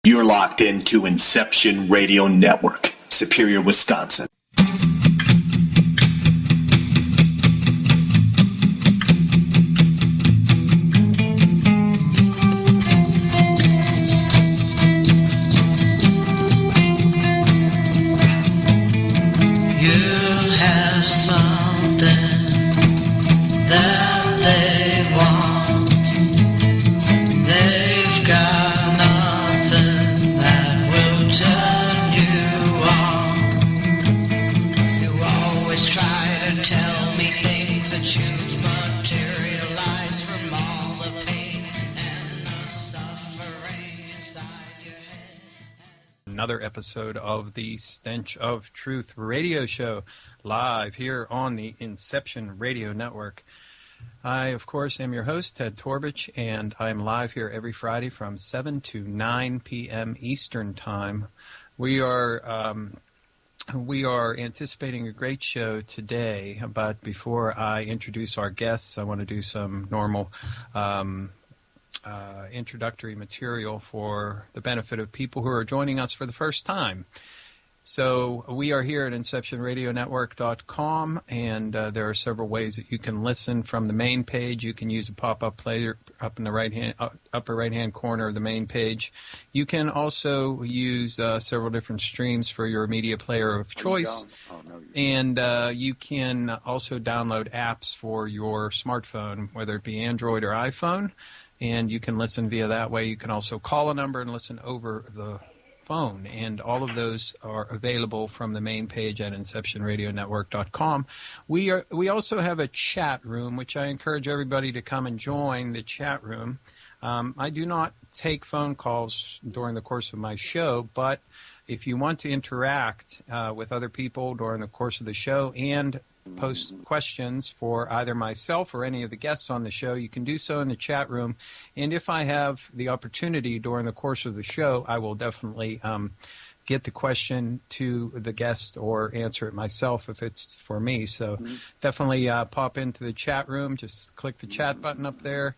You're locked into Inception Radio Network, Superior, Wisconsin. Another episode of the Stench of Truth radio show, live here on the Inception Radio Network. I, of course, am your host, Ted Torbich, and I'm live here every Friday from 7 to 9 p.m. Eastern Time. We are anticipating a great show today, but before I introduce our guests, I want to do some normal introductory material for the benefit of people who are joining us for the first time. So we are here at InceptionRadioNetwork.com, and there are several ways that you can listen from the main page. You can use a pop-up player up in the upper right-hand corner of the main page. You can also use several different streams for your media player of choice, and you can also download apps for your smartphone, whether it be Android or iPhone. And you can listen via that way. You can also call a number and listen over the phone. And all of those are available from the main page at InceptionRadioNetwork.com. We also have a chat room, which I encourage everybody to come and join the chat room. I do not take phone calls during the course of my show, but if you want to interact with other people during the course of the show and post questions for either myself or any of the guests on the show, you can do so in the chat room. And if I have the opportunity during the course of the show, I will definitely get the question to the guest or answer it myself if it's for me. So definitely pop into the chat room. Just click the chat button up there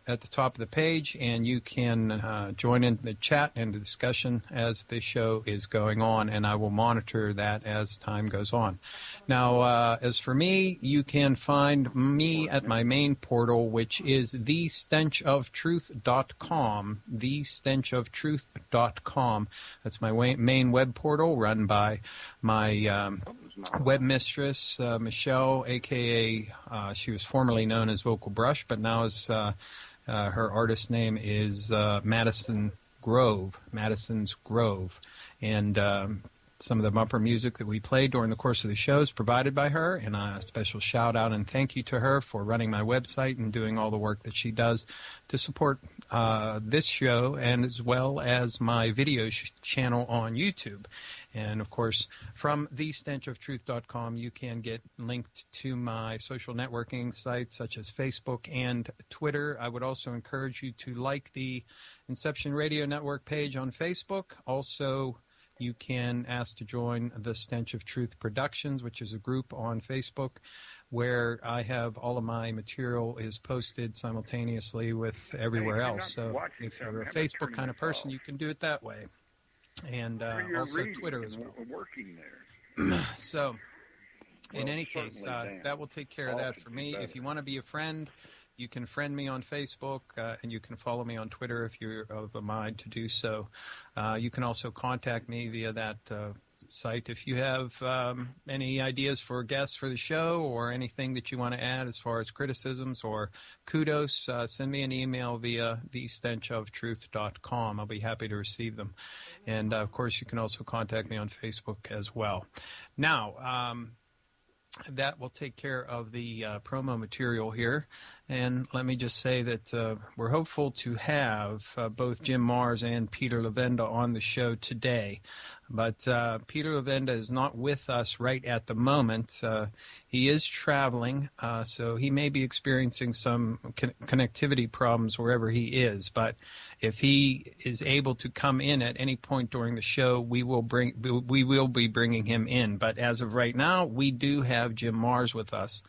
at the top of the page, and you can join in the chat and the discussion as the show is going on, and I will monitor that as time goes on. Now, as for me, you can find me at my main portal, which is thestenchoftruth.com, thestenchoftruth.com. That's my main web portal run by my web mistress, Michelle, a.k.a. She was formerly known as Vocal Brush, but now is her artist name is Madison's Grove, and some of the bumper music that we played during the course of the show is provided by her, and a special shout out and thank you to her for running my website and doing all the work that she does to support this show, and as well as my video channel on YouTube. And, of course, from thestenchoftruth.com, you can get linked to my social networking sites such as Facebook and Twitter. I would also encourage you to like the Inception Radio Network page on Facebook. Also, you can ask to join the Stench of Truth Productions, which is a group on Facebook where I have all of my material is posted simultaneously with everywhere else. So if you're a Facebook kind of person, you can do it that way. And also Twitter as well. So, in any case, that will take care of that for me. If you want to be a friend, you can friend me on Facebook, and you can follow me on Twitter if you're of a mind to do so. You can also contact me via that site. If you have any ideas for guests for the show or anything that you want to add as far as criticisms or kudos, send me an email via thestenchoftruth.com. I'll be happy to receive them. And, of course, you can also contact me on Facebook as well. Now, that will take care of the promo material here. And let me just say that we're hopeful to have both Jim Mars and Peter Lavenda on the show today. But Peter Lavenda is not with us right at the moment. He is traveling, so he may be experiencing some connectivity problems wherever he is. But if he is able to come in at any point during the show, we will be bringing him in. But as of right now, we do have Jim Mars with us.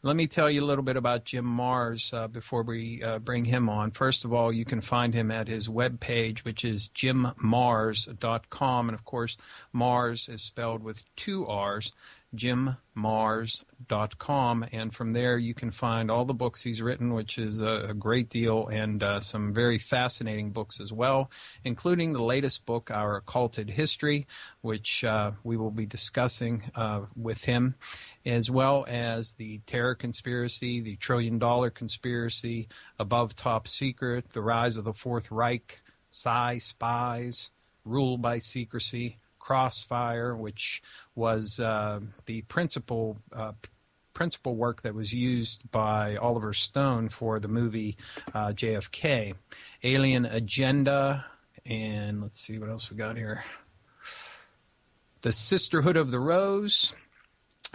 Let me tell you a little bit about Jim Mars before we bring him on. First of all, you can find him at his webpage, which is jimmars.com. And, of course, Mars is spelled with 2 R's, jimmars.com. And from there, you can find all the books he's written, which is a great deal, and some very fascinating books as well, including the latest book, Our Occulted History, which we will be discussing with him, as well as the Terror Conspiracy, the $1 Trillion Conspiracy, Above Top Secret, The Rise of the Fourth Reich, Spies, Rule by Secrecy, Crossfire, which was the principal work that was used by Oliver Stone for the movie JFK, Alien Agenda, and let's see what else we got here. The Sisterhood of the Rose,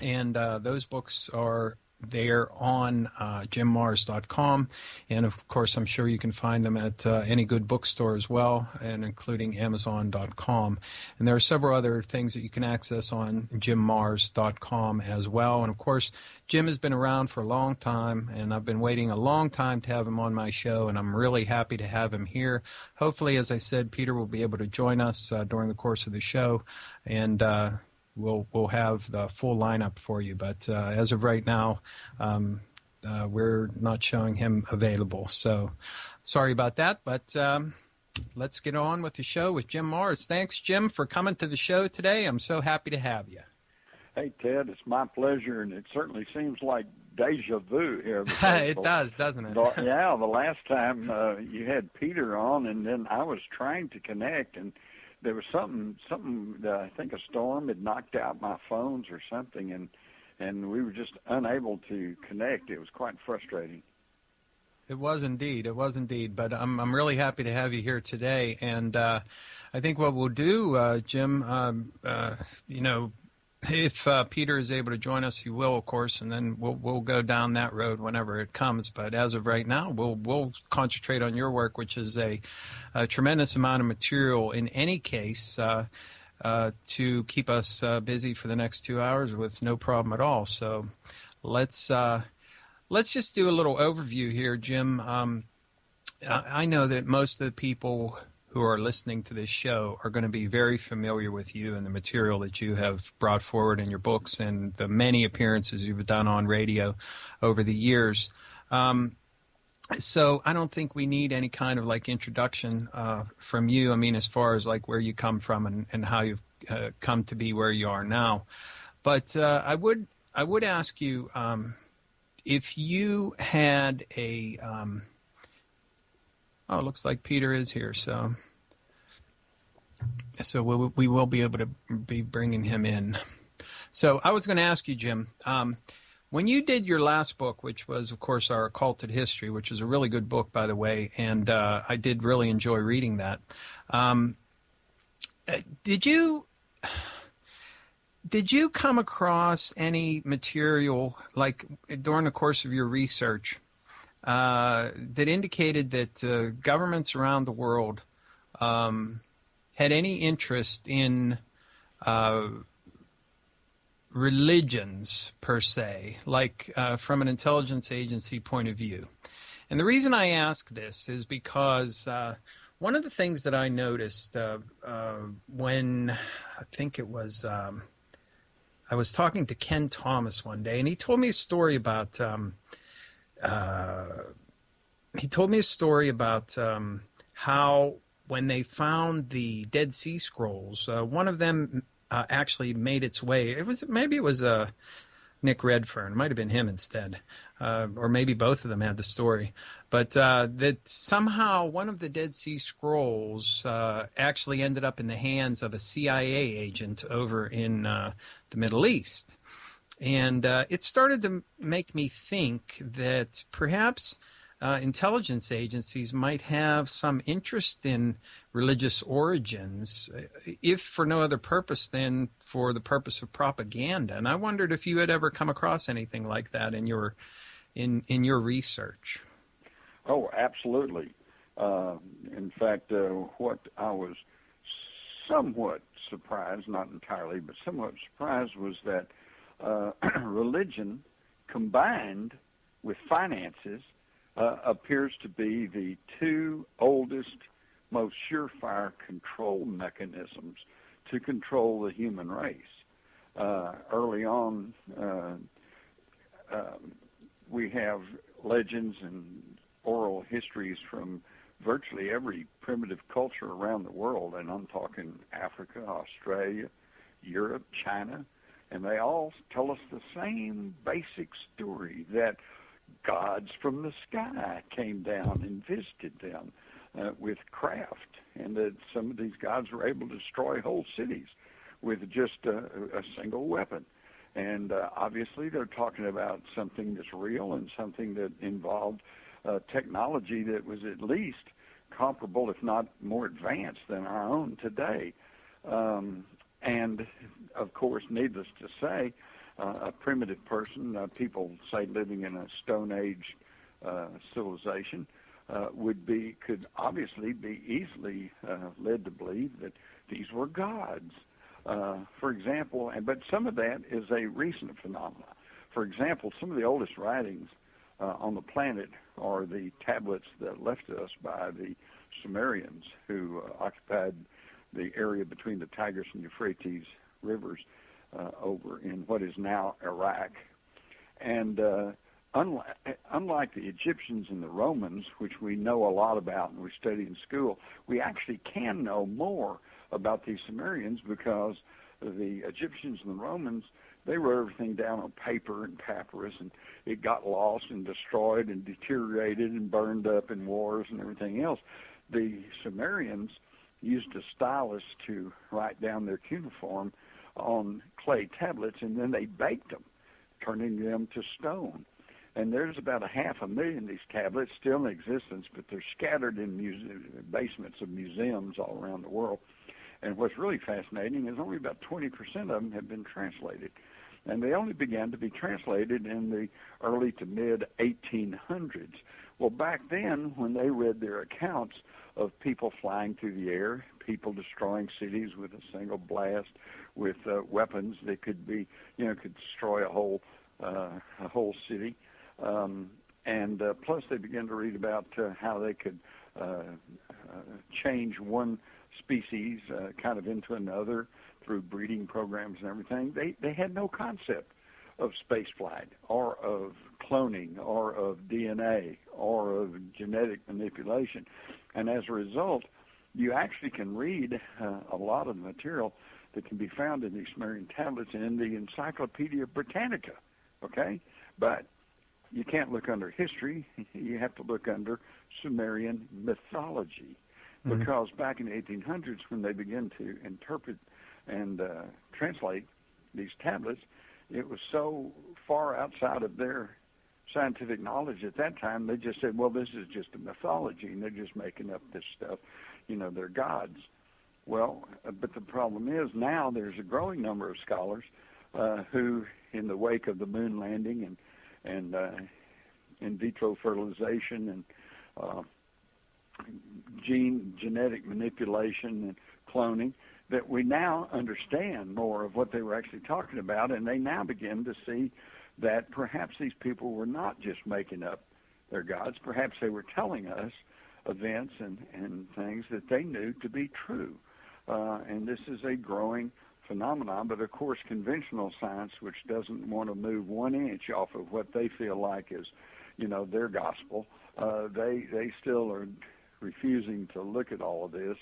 and those books are there on jimmars.com, and of course I'm sure you can find them at any good bookstore as well, and including amazon.com. And there are several other things that you can access on jimmars.com as well. And of course, Jim has been around for a long time, and I've been waiting a long time to have him on my show, and I'm really happy to have him here. Hopefully, as I said, Peter will be able to join us during the course of the show, and we'll have the full lineup for you. But as of right now, we're not showing him available. So sorry about that, but let's get on with the show with Jim Mars. Thanks, Jim, for coming to the show today. I'm so happy to have you. Hey, Ted, it's my pleasure, and it certainly seems like deja vu here. It does, doesn't it? Yeah, the last time you had Peter on, and then I was trying to connect, and there was something that I think a storm had knocked out my phones or something, and we were just unable to connect. It was quite frustrating. It was indeed. But I'm really happy to have you here today. And I think what we'll do, Jim, if Peter is able to join us, he will, of course, and then we'll go down that road whenever it comes. But as of right now, we'll concentrate on your work, which is a tremendous amount of material in any case to keep us busy for the next 2 hours with no problem at all. So let's just do a little overview here, Jim. I know that most of the people who are listening to this show are going to be very familiar with you and the material that you have brought forward in your books and the many appearances you've done on radio over the years. So I don't think we need any kind of like introduction from you. I mean, as far as like where you come from and how you've come to be where you are now. But I would ask you if you had a it looks like Peter is here, so we will be able to be bringing him in. So I was going to ask you, Jim, when you did your last book, which was, of course, Our Occulted History, which is a really good book, by the way, and I did really enjoy reading that. Did you come across any material, like during the course of your research, that indicated that governments around the world had any interest in religions per se, like from an intelligence agency point of view? And the reason I ask this is because one of the things that I noticed when I think it was I was talking to Ken Thomas one day, and he told me a story about how when they found the Dead Sea Scrolls, one of them actually made its way. Maybe it was Nick Redfern. It might have been him instead, or maybe both of them had the story. But that somehow one of the Dead Sea Scrolls actually ended up in the hands of a CIA agent over in the Middle East. And it started to make me think that perhaps intelligence agencies might have some interest in religious origins, if for no other purpose than for the purpose of propaganda. And I wondered if you had ever come across anything like that in your research. Oh, absolutely. In fact, what I was somewhat surprised, not entirely, but somewhat surprised, was that religion combined with finances, appears to be the two oldest, most surefire control mechanisms to control the human race. Early on, we have legends and oral histories from virtually every primitive culture around the world, and I'm talking Africa, Australia, Europe, China, and they all tell us the same basic story, that gods from the sky came down and visited them with craft, and that some of these gods were able to destroy whole cities with just a single weapon. And obviously they're talking about something that's real and something that involved technology that was at least comparable, if not more advanced than our own today. And, of course, needless to say, a primitive person, people say living in a Stone Age civilization, could obviously be easily led to believe that these were gods. For example, but some of that is a recent phenomenon. For example, some of the oldest writings on the planet are the tablets that left us by the Sumerians, who occupied the area between the Tigris and Euphrates rivers over in what is now Iraq. And unlike the Egyptians and the Romans, which we know a lot about and we study in school, we actually can know more about these Sumerians, because the Egyptians and the Romans, they wrote everything down on paper and papyrus, and it got lost and destroyed and deteriorated and burned up in wars and everything else. The Sumerians used a stylus to write down their cuneiform on clay tablets, and then they baked them, turning them to stone. And there's about 500,000 of these tablets still in existence, but they're scattered in basements of museums all around the world. And what's really fascinating is only about 20% of them have been translated. And they only began to be translated in the early to mid-1800s. Well, back then, when they read their accounts of people flying through the air, people destroying cities with a single blast, with weapons that could be, could destroy a whole city, and plus they began to read about how they could change one species kind of into another through breeding programs and everything. They had no concept of space flight or of cloning or of DNA or of genetic manipulation. And as a result, you actually can read a lot of the material that can be found in these Sumerian tablets in the Encyclopedia Britannica, okay? But you can't look under history. You have to look under Sumerian mythology, because back in the 1800s, when they began to interpret and translate these tablets, it was so far outside of their scientific knowledge at that time, they just said, well, this is just a mythology, and they're just making up this stuff. They're gods. Well, but the problem is now there's a growing number of scholars who, in the wake of the moon landing and in vitro fertilization and genetic manipulation and cloning, that we now understand more of what they were actually talking about, and they now begin to see that perhaps these people were not just making up their gods. Perhaps they were telling us events and things that they knew to be true. And this is a growing phenomenon, but of course conventional science, which doesn't want to move 1 inch off of what they feel like is, their gospel, they still are refusing to look at all of this.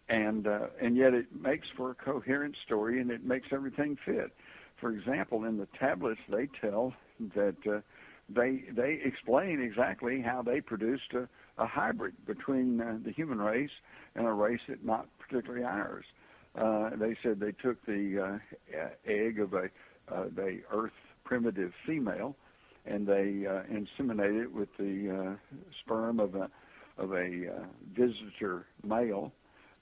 And yet it makes for a coherent story, and it makes everything fit. For example, in the tablets, they tell that they explain exactly how they produced a hybrid between the human race and a race that not particularly ours. They said they took the egg of a Earth primitive female, and they inseminated it with the sperm of a visitor male,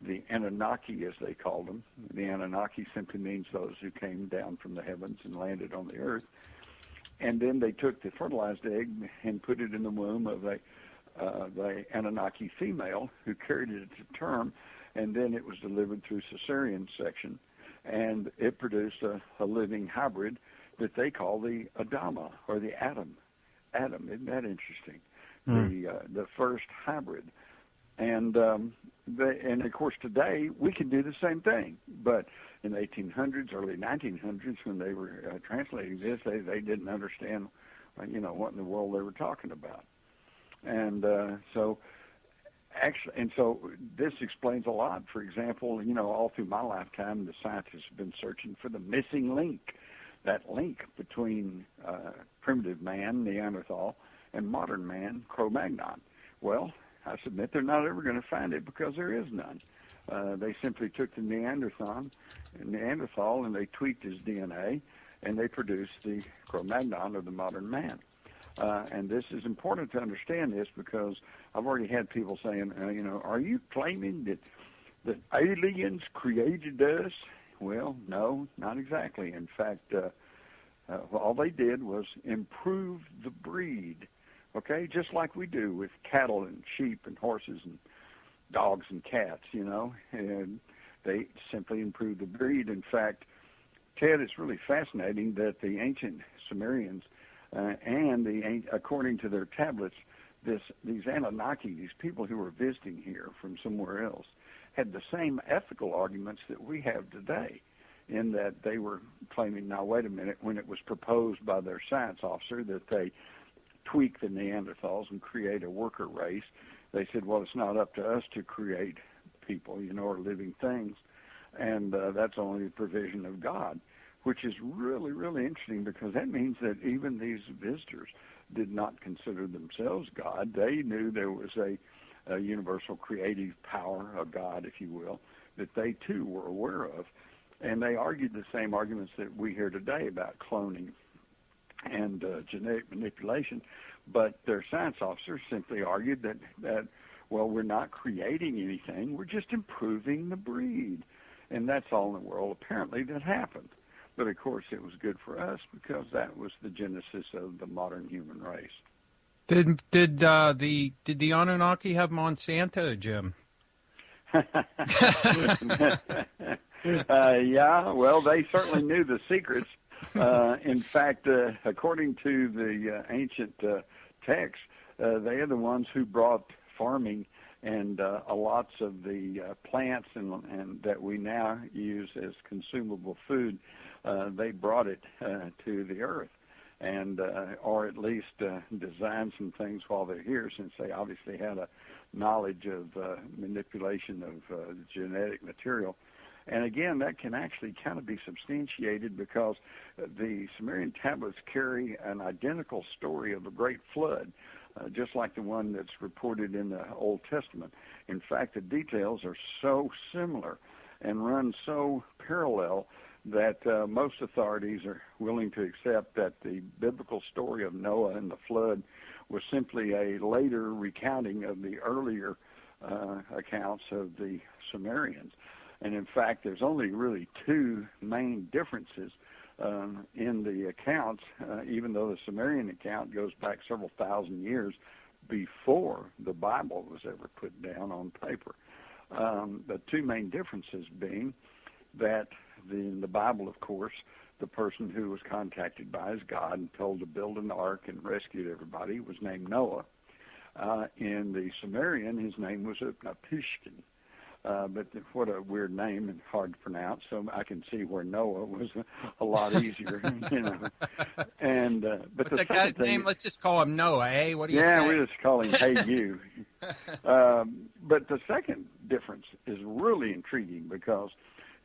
the Anunnaki, as they called them. The Anunnaki simply means those who came down from the heavens and landed on the earth. And then they took the fertilized egg and put it in the womb of the Anunnaki female, who carried it to term, and then it was delivered through cesarean section, and it produced a living hybrid that they call the Adama, or the Atom. Atom, isn't that interesting? The first hybrid. And of course today we can do the same thing, but in the 1800s, early 1900s, when they were translating this, they didn't understand, what in the world they were talking about. And so this explains a lot. For example, all through my lifetime, the scientists have been searching for the missing link, that link between primitive man, Neanderthal, and modern man, Cro-Magnon. Well, I submit they're not ever going to find it because there is none. They simply took the Neanderthal and they tweaked his DNA, and they produced the Cro-Magnon of the modern man. And this is important to understand this because I've already had people saying, are you claiming that aliens created us? Well, no, not exactly. In fact, all they did was improve the breed, okay, just like we do with cattle and sheep and horses and dogs and cats, and they simply improved the breed. In fact, Ted, it's really fascinating that the ancient Sumerians according to their tablets, these Anunnaki, these people who were visiting here from somewhere else, had the same ethical arguments that we have today, in that they were claiming, now wait a minute, when it was proposed by their science officer that they tweak the Neanderthals and create a worker race, they said, well, it's not up to us to create people, or living things, and that's only the provision of God, which is really, really interesting because that means that even these visitors did not consider themselves God. They knew there was a universal creative power, a God, if you will, that they too were aware of. And they argued the same arguments that we hear today about cloning and genetic manipulation, but their science officers simply argued that, well, we're not creating anything, we're just improving the breed. And that's all in the world, apparently, that happened. But, of course, it was good for us because that was the genesis of the modern human race. Did the Anunnaki have Monsanto, Jim? Yeah, well, they certainly knew the secrets. In fact, according to the ancient texts, they are the ones who brought farming and lots of the plants and that we now use as consumable food. They brought it to the earth, and or at least designed some things while they're here, since they obviously had a knowledge of manipulation of genetic material. And again, that can actually kind of be substantiated because the Sumerian tablets carry an identical story of a great flood, just like the one that's reported in the Old Testament. In fact, the details are so similar and run so parallel that most authorities are willing to accept that the biblical story of Noah and the flood was simply a later recounting of the earlier accounts of the Sumerians. And in fact, there's only really two main differences in the accounts, even though the Sumerian account goes back several thousand years before the Bible was ever put down on paper. The two main differences being that in the Bible, of course, the person who was contacted by his God and told to build an ark and rescued everybody was named Noah. In the Sumerian, his name was Utnapishtim. But what a weird name and hard to pronounce, so I can see where Noah was a lot easier, And but what's that guy's name? Let's just call him Noah, eh? What do you say? Yeah, we just call him Hey You. But the second difference is really intriguing because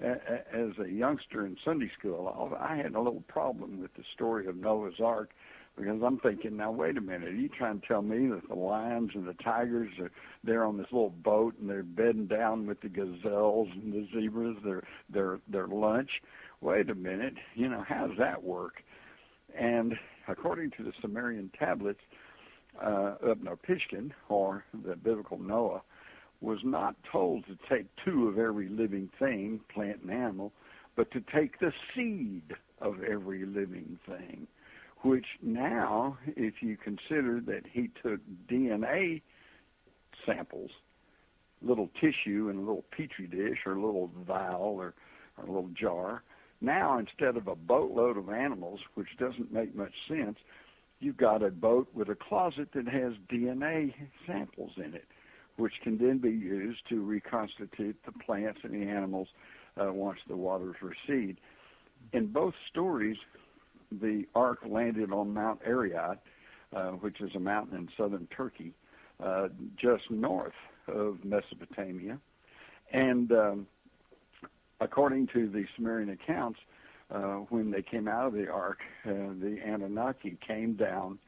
as a youngster in Sunday school, I had a little problem with the story of Noah's Ark, because I'm thinking, now wait a minute, are you trying to tell me that the lions and the tigers are there on this little boat and they're bedding down with the gazelles and the zebras, their lunch? Wait a minute, how does that work? And according to the Sumerian tablets, Utnapishtim, or the biblical Noah, was not told to take two of every living thing, plant and animal, but to take the seed of every living thing, which now, if you consider that he took DNA samples, little tissue in a little petri dish or a little vial or a little jar, Now, instead of a boatload of animals, which doesn't make much sense, you've got a boat with a closet that has DNA samples in it, which can then be used to reconstitute the plants and the animals once the waters recede. In both stories, the Ark landed on Mount Ararat, which is a mountain in southern Turkey, just north of Mesopotamia. And according to the Sumerian accounts, when they came out of the Ark, the Anunnaki came down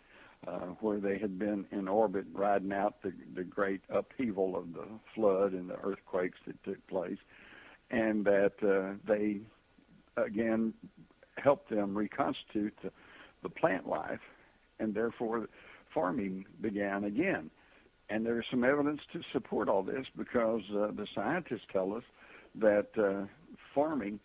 where they had been in orbit, riding out the great upheaval of the flood and the earthquakes that took place, and that they, again, helped them reconstitute the plant life, and therefore farming began again. And there's some evidence to support all this, because the scientists tell us that farming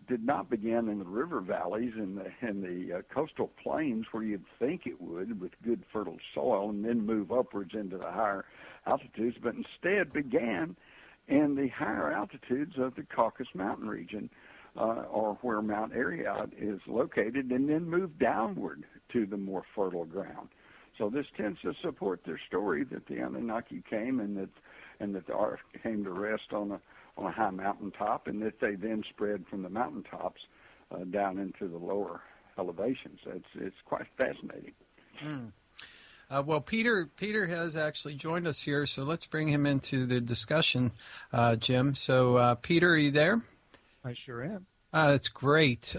did not begin in the river valleys and the coastal plains where you'd think it would, with good fertile soil, and then move upwards into the higher altitudes, but instead began in the higher altitudes of the Caucasus Mountain region, or where Mount Ararat is located, and then moved downward to the more fertile ground. So this tends to support their story that the Anunnaki came and that the Ark came to rest on a high mountaintop, and that they then spread from the mountaintops down into the lower elevations. It's quite fascinating. Well, Peter has actually joined us here, so let's bring him into the discussion, Jim. So, Peter, are you there? I sure am. It's great.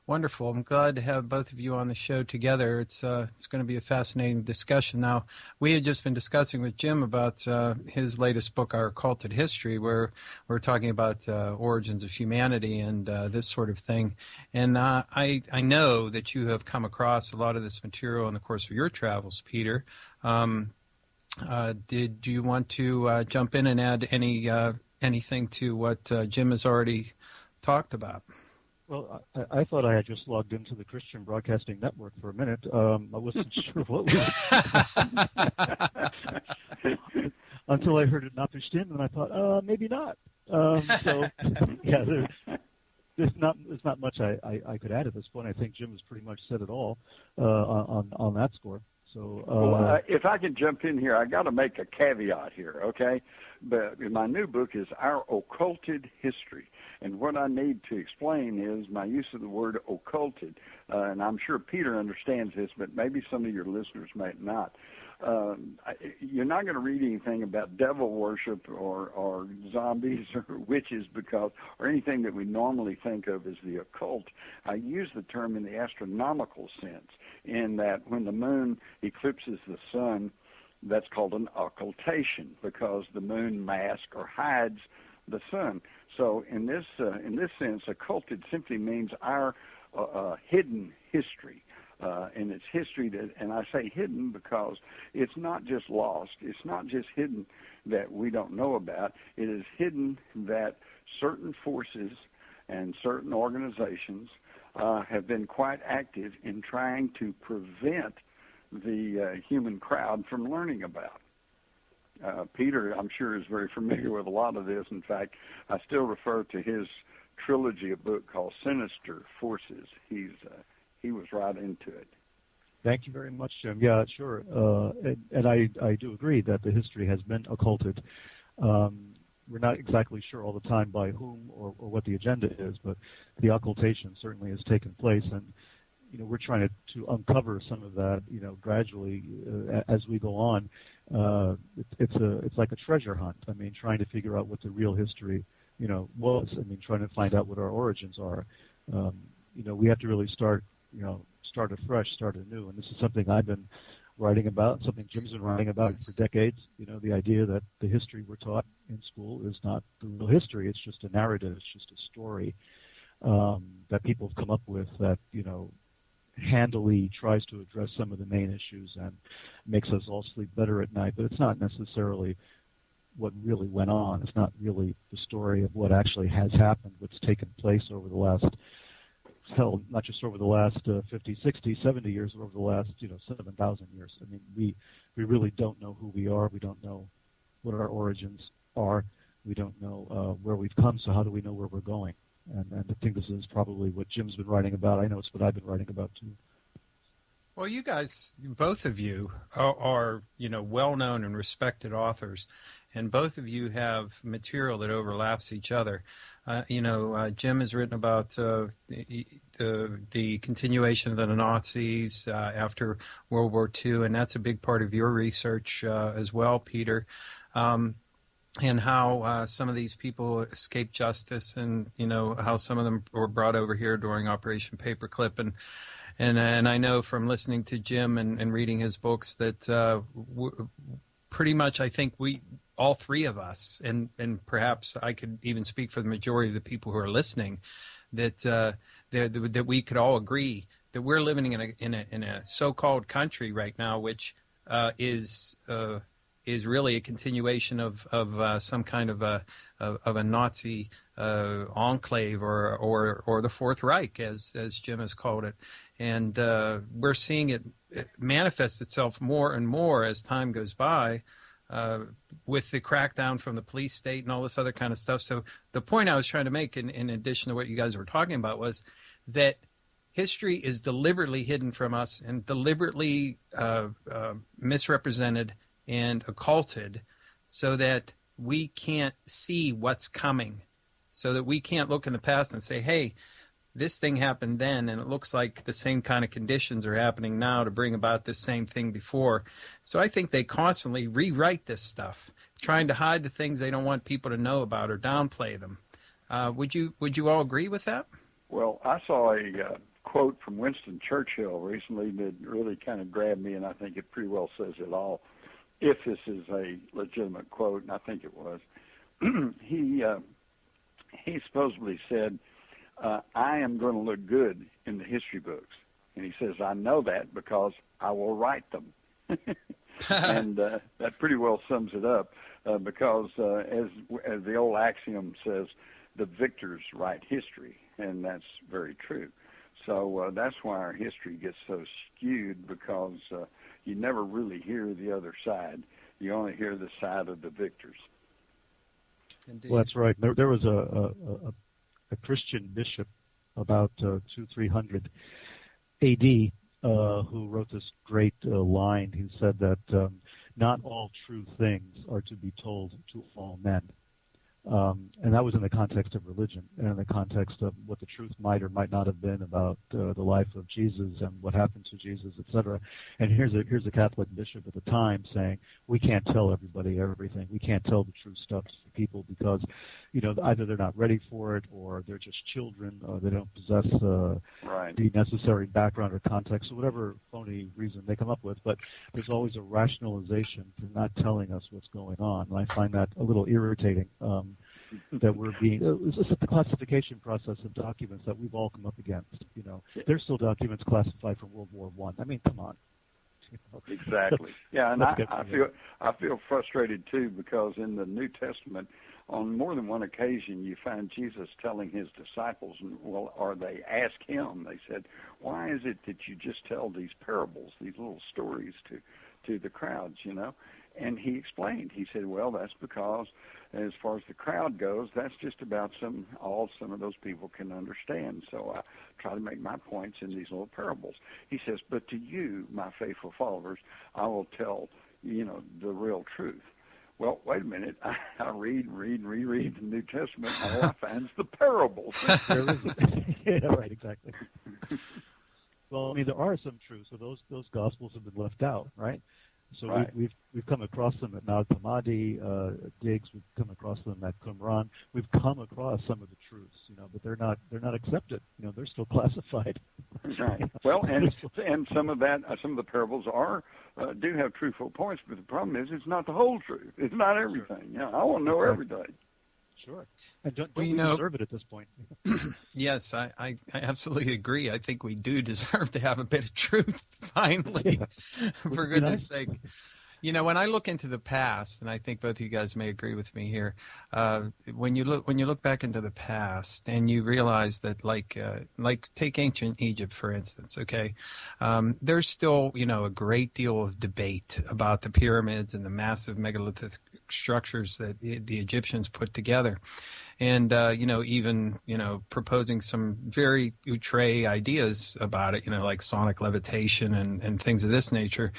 Wonderful. I'm glad to have both of you on the show together. It's going to be a fascinating discussion. Now, we had just been discussing with Jim about his latest book, Our Occulted History, where we're talking about origins of humanity and this sort of thing. And I know that you have come across a lot of this material in the course of your travels, Peter. Did you want to jump in and add anything to what Jim has already talked about? Well, I thought I had just logged into the Christian Broadcasting Network for a minute. I wasn't sure what was until I heard it not bestimmt, and I thought, maybe not. So, yeah, there's not much I could add at this point. I think Jim has pretty much said it all on that score. So, well, if I can jump in here, I got to make a caveat here, okay? But my new book is Our Occulted History. And what I need to explain is my use of the word occulted. And I'm sure Peter understands this, but maybe some of your listeners might not. You're not going to read anything about devil worship or zombies or witches or anything that we normally think of as the occult. I use the term in the astronomical sense, in that when the moon eclipses the sun, that's called an occultation, because the moon masks or hides the sun. So in this sense, occulted simply means our hidden history. And it's history and I say hidden because it's not just lost. It's not just hidden that we don't know about. It is hidden that certain forces and certain organizations have been quite active in trying to prevent the human crowd from learning about. Peter, I'm sure, is very familiar with a lot of this. In fact, I still refer to his trilogy of book called Sinister Forces. He was right into it. Thank you very much, Jim. Yeah, sure. And I do agree that the history has been occulted. We're not exactly sure all the time by whom or what the agenda is, but the occultation certainly has taken place, and we're trying to uncover some of that, gradually as we go on. It's like a treasure hunt. I mean, trying to figure out what the real history, was. I mean, trying to find out what our origins are. We have to really start afresh, start anew. And this is something I've been writing about, something Jim's been writing about for decades. The idea that the history we're taught in school is not the real history. It's just a narrative. It's just a story that people have come up with that, handily tries to address some of the main issues and makes us all sleep better at night. But it's not necessarily what really went on. It's not really the story of what actually has happened, what's taken place over the last, not just over the last 50, 60, 70 years, but over the last, 7,000 years. I mean, we really don't know who we are. We don't know what our origins are. We don't know where we've come, so how do we know where we're going? And I think this is probably what Jim's been writing about. I know it's what I've been writing about too. Well, you guys, both of you are well-known and respected authors, and both of you have material that overlaps each other. Jim has written about the continuation of the Nazis after World War II, and that's a big part of your research as well, Peter. And how some of these people escaped justice, and how some of them were brought over here during Operation Paperclip, and I know from listening to Jim and reading his books that pretty much I think we, all three of us, and perhaps I could even speak for the majority of the people who are listening, that we could all agree that we're living in a so-called country right now, which is really a continuation of some kind of a Nazi enclave or the Fourth Reich, as Jim has called it, and we're seeing it manifest itself more and more as time goes by, with the crackdown from the police state and all this other kind of stuff. So the point I was trying to make, in addition to what you guys were talking about, was that history is deliberately hidden from us and deliberately misrepresented and occulted, so that we can't see what's coming, so that we can't look in the past and say, hey, this thing happened then, and it looks like the same kind of conditions are happening now to bring about this same thing before. So I think they constantly rewrite this stuff, trying to hide the things they don't want people to know about or downplay them. Would you all agree with that? Well, I saw a quote from Winston Churchill recently that really kind of grabbed me, and I think it pretty well says it all, if this is a legitimate quote, and I think it was. He supposedly said, I am going to look good in the history books. And he says, I know that because I will write them. And that pretty well sums it up, because as the old axiom says, the victors write history, and that's very true. So that's why our history gets so skewed, because you never really hear the other side. You only hear the side of the victors. Indeed. Well, that's right. There was a Christian bishop about 300 A.D. Who wrote this great line. He said that not all true things are to be told to all men. And that was in the context of religion, and in the context of what the truth might or might not have been about the life of Jesus and what happened to Jesus, etc. And here's a Catholic bishop at the time saying, we can't tell everybody everything. We can't tell the true stuff to people because, either they're not ready for it, or they're just children, or they don't possess the necessary background or context, or whatever phony reason they come up with. But there's always a rationalization for not telling us what's going on, and I find that a little irritating. That we're being, it's just the classification process of documents that we've all come up against. There's still documents classified from World War I. I mean, come on. Exactly. Yeah, and I feel frustrated too, because in the New Testament, on more than one occasion, you find Jesus telling his disciples, or they ask him, they said, why is it that you just tell these parables, these little stories to the crowds, And he explained. He said, well, that's because as far as the crowd goes, that's just about all some of those people can understand. So I try to make my points in these little parables. He says, but to you, my faithful followers, I will tell, the real truth. Well, wait a minute. I read and reread the New Testament, and all I find is the parables. Yeah, right, exactly. Well, I mean, there are some truths, so those Gospels have been left out, right? So right. we've come across them at Nag Hammadi digs. We've come across them at Qumran. We've come across some of the truths, but they're not accepted. They're still classified. Right. Well, and some of the parables do have truthful points, but the problem is it's not the whole truth. It's not everything. Sure. I want to know everything. Sure. And don't we deserve it at this point? Yes, I absolutely agree. I think we do deserve to have a bit of truth, finally, for goodness sake. When I look into the past, and I think both of you guys may agree with me here, when you look back into the past and you realize that, like take ancient Egypt, for instance, okay, there's still, a great deal of debate about the pyramids and the massive megalithic structures that the Egyptians put together. and even proposing some very outre ideas about it, like sonic levitation and things of this nature.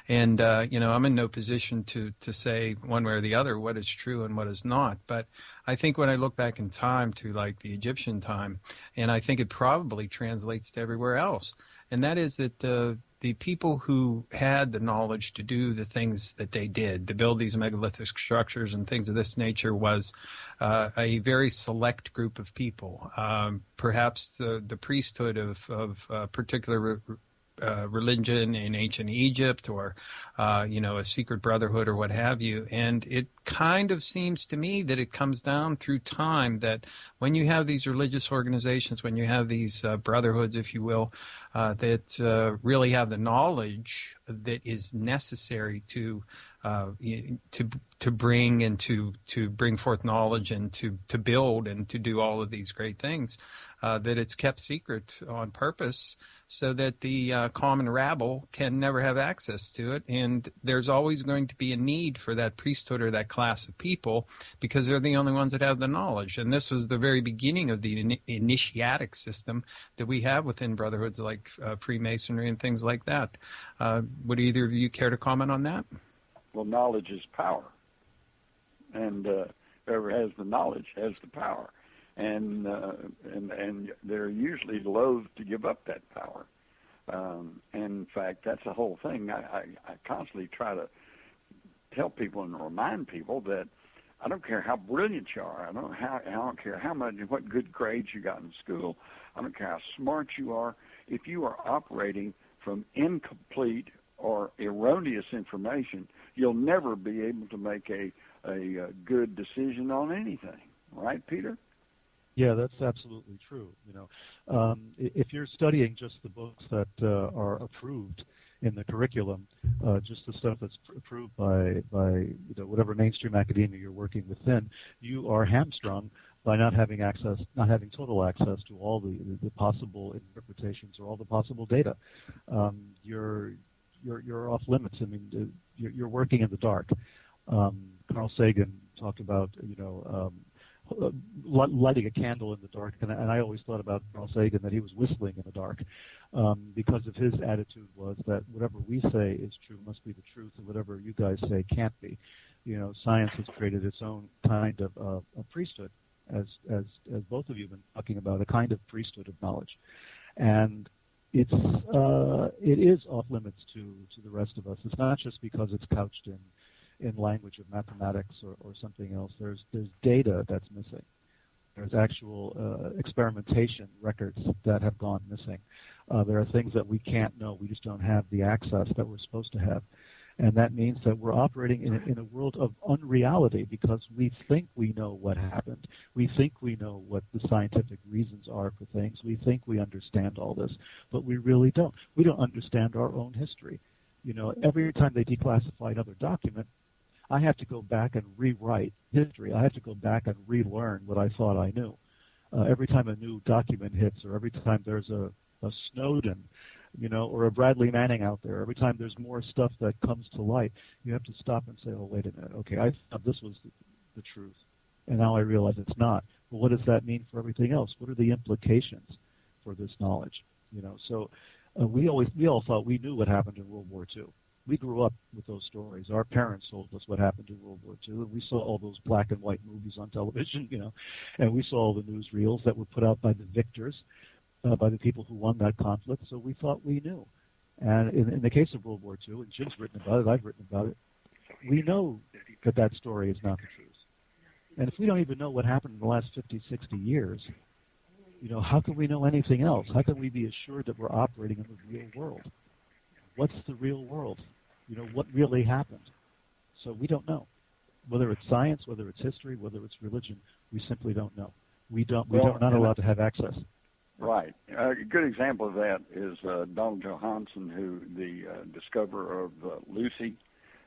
And I'm in no position to say one way or the other what is true and what is not. But I think when I look back in time to like the Egyptian time, and I think it probably translates to everywhere else, and that is that the people who had the knowledge to do the things that they did, to build these megalithic structures and things of this nature, was a very select group of people. Perhaps the priesthood of a particular religion in ancient Egypt, or a secret brotherhood or what have you. And it kind of seems to me that it comes down through time that when you have these religious organizations, when you have these brotherhoods, if you will, that really have the knowledge that is necessary to bring and to bring forth knowledge and to build and to do all of these great things, that it's kept secret on purpose, so that the common rabble can never have access to it. And there's always going to be a need for that priesthood or that class of people, because they're the only ones that have the knowledge. And this was the very beginning of the initiatic system that we have within brotherhoods like Freemasonry and things like that. Would either of you care to comment on that? Well, knowledge is power. And whoever has the knowledge has the power. And they're usually loath to give up that power. And in fact, that's the whole thing. I constantly try to tell people and remind people that I don't care how brilliant you are. I don't care what good grades you got in school. I don't care how smart you are. If you are operating from incomplete or erroneous information, you'll never be able to make a good decision on anything. Right, Peter? Yeah, that's absolutely true. If you're studying just the books that are approved in the curriculum, just the stuff that's approved by whatever mainstream academia you're working within, you are hamstrung by not having total access to all the possible interpretations or all the possible data. You're off limits. I mean, you're working in the dark. Carl Sagan talked about lighting a candle in the dark, and I always thought about Carl Sagan that he was whistling in the dark, because of his attitude was that whatever we say is true must be the truth, and whatever you guys say can't be. Science has created its own kind of a priesthood, as both of you have been talking about, a kind of priesthood of knowledge, and it is off limits to the rest of us. It's not just because it's couched in language of mathematics or something else. There's data that's missing. There's actual experimentation records that have gone missing. There are things that we can't know. We just don't have the access that we're supposed to have. And that means that we're operating in a world of unreality, because we think we know what happened. We think we know what the scientific reasons are for things. We think we understand all this, but we really don't. We don't understand our own history. Every time they declassify another document, I have to go back and rewrite history. I have to go back and relearn what I thought I knew. Every time a new document hits, or every time there's a Snowden, or a Bradley Manning out there, every time there's more stuff that comes to light, you have to stop and say, oh, wait a minute. Okay, I thought this was the truth, and now I realize it's not. Well, what does that mean for everything else? What are the implications for this knowledge? So we all thought we knew what happened in World War II. We grew up with those stories. Our parents told us what happened in World War II, and we saw all those black and white movies on television, and we saw all the newsreels that were put out by the victors, by the people who won that conflict, so we thought we knew. And in the case of World War II, and Jim's written about it, I've written about it, we know that story is not the truth. And if we don't even know what happened in the last 50, 60 years, how can we know anything else? How can we be assured that we're operating in the real world? What's the real world? What really happened? So we don't know. Whether it's science, whether it's history, whether it's religion, we simply don't know. We're not allowed to have access. Right. A good example of that is Donald Johanson, who the discoverer of Lucy,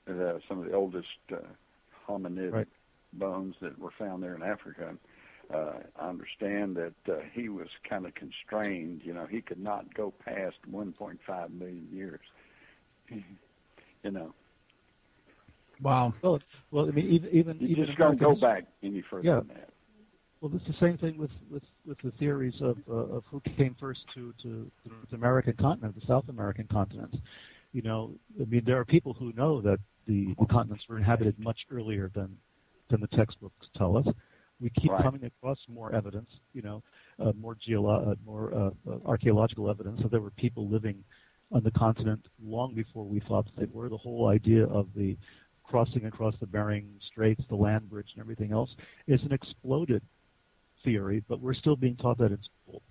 some of the oldest hominid bones that were found there in Africa. I understand that he was kind of constrained. He could not go past 1.5 million years. Wow. Well, I mean, even you just can't go back any further than that. Well, it's the same thing with the theories of who came first to the North American continent, the South American continents. You know, I mean, there are people who know that the continents were inhabited much earlier than the textbooks tell us. We keep coming across more evidence, you know, more archaeological evidence that there were people living on the continent long before we thought they were. The whole idea of the crossing across the Bering Straits, the land bridge, and everything else is an exploded theory, but we're still being taught that in school.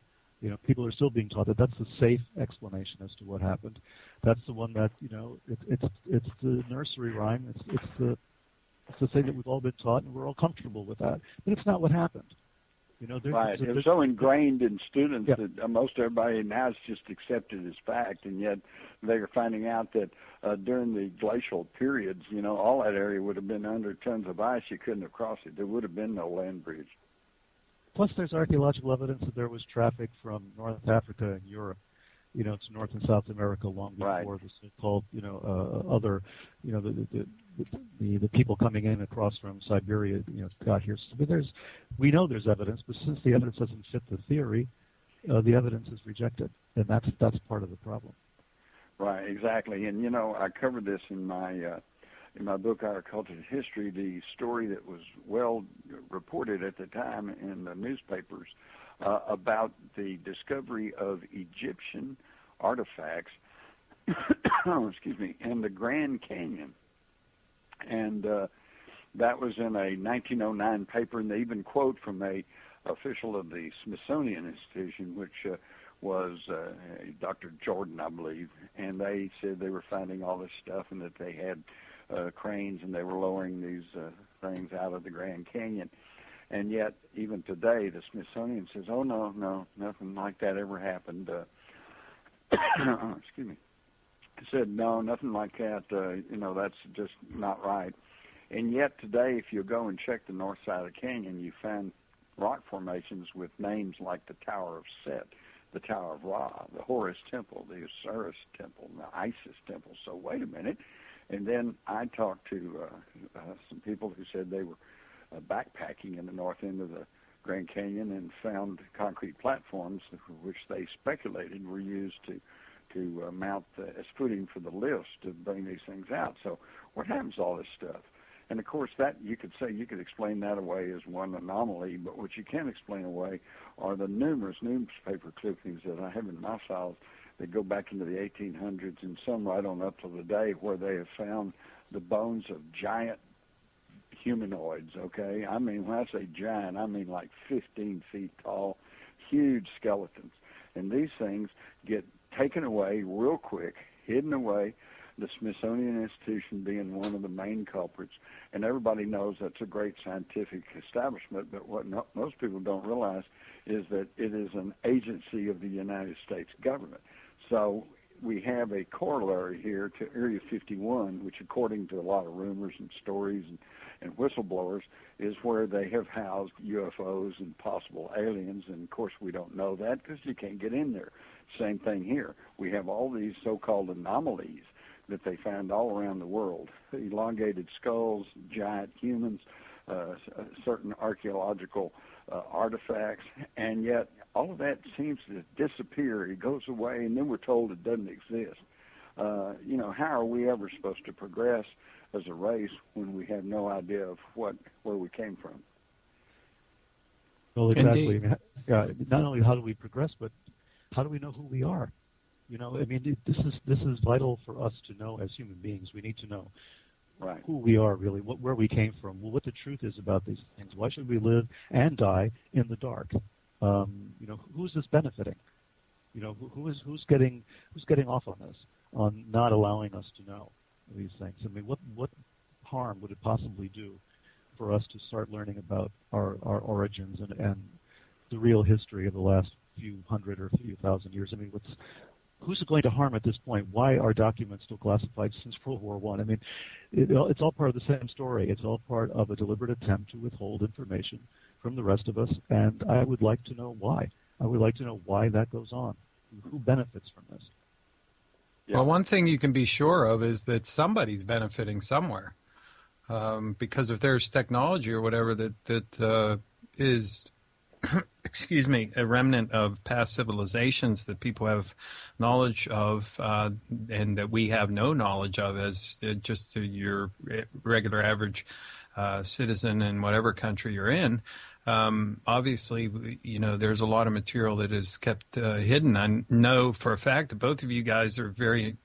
You know, people are still being taught that that's the safe explanation as to what happened. That's the one that, you know, it's the nursery rhyme. It's the thing that we've all been taught, and we're all comfortable with that. But it's not what happened. You know, it was so ingrained in students that most everybody now is just accepted as fact, and yet they are finding out that during the glacial periods, you know, all that area would have been under tons of ice. You couldn't have crossed it. There would have been no land bridge. Plus, there's archaeological evidence that there was traffic from North Africa and Europe, you know, to North and South America long before the so-called, you know, other, you know, the people coming in across from Siberia, you know, got here. So we know there's evidence, but since the evidence doesn't fit the theory, the evidence is rejected, and that's part of the problem. Right, exactly. And you know, I covered this in my book, Our Occulted History, the story that was well reported at the time in the newspapers about the discovery of Egyptian artifacts, excuse me, in the Grand Canyon. And that was in a 1909 paper, and they even quote from a official of the Smithsonian Institution, which was Dr. Jordan, I believe, and they said they were finding all this stuff and that they had cranes and they were lowering these things out of the Grand Canyon. And yet, even today, the Smithsonian says, oh, no, nothing like that ever happened. Excuse me. It said, no, nothing like that. You know, that's just not right. And yet today, if you go and check the north side of the canyon, you find rock formations with names like the Tower of Set, the Tower of Ra, the Horus Temple, the Osiris Temple, and the Isis Temple. So wait a minute. And then I talked to some people who said they were backpacking in the north end of the Grand Canyon and found concrete platforms which they speculated were used to mount as footing for the lifts to bring these things out. So what happens to all this stuff? And of course, that you could explain that away as one anomaly, but what you can't explain away are the numerous newspaper clippings that I have in my files that go back into the 1800s and some right on up to the day where they have found the bones of giant humanoids, okay? I mean, when I say giant, I mean like 15 feet tall, huge skeletons. And these things get taken away real quick, hidden away, the Smithsonian Institution being one of the main culprits. And everybody knows that's a great scientific establishment, but what most people don't realize is that it is an agency of the United States government. So we have a corollary here to Area 51, which according to a lot of rumors and stories and whistleblowers is where they have housed UFOs and possible aliens. And, of course, we don't know that because you can't get in there. Same thing here. We have all these so-called anomalies that they found all around the world, elongated skulls, giant humans, certain archaeological artifacts, and yet all of that seems to disappear. It goes away, and then we're told it doesn't exist. You know, how are we ever supposed to progress as a race when we have no idea of where we came from? Well, exactly. Yeah, not only how do we progress, but how do we know who we are? You know, I mean, this is vital for us to know as human beings. We need to know who we are, really, where we came from, what the truth is about these things. Why should we live and die in the dark? You know, who's this benefiting? You know, who's getting off on this, on not allowing us to know these things? I mean, what harm would it possibly do for us to start learning about our origins and the real history of the last few hundred or few thousand years? I mean, who's it going to harm at this point? Why are documents still classified since World War I? I mean, it's all part of the same story. It's all part of a deliberate attempt to withhold information from the rest of us, and I would like to know why. I would like to know why that goes on. Who benefits from this? Yeah. Well, one thing you can be sure of is that somebody's benefiting somewhere, because if there's technology or whatever that is excuse me, a remnant of past civilizations that people have knowledge of and that we have no knowledge of as just your regular average citizen in whatever country you're in. Obviously, there's a lot of material that is kept hidden. I know for a fact that both of you guys are very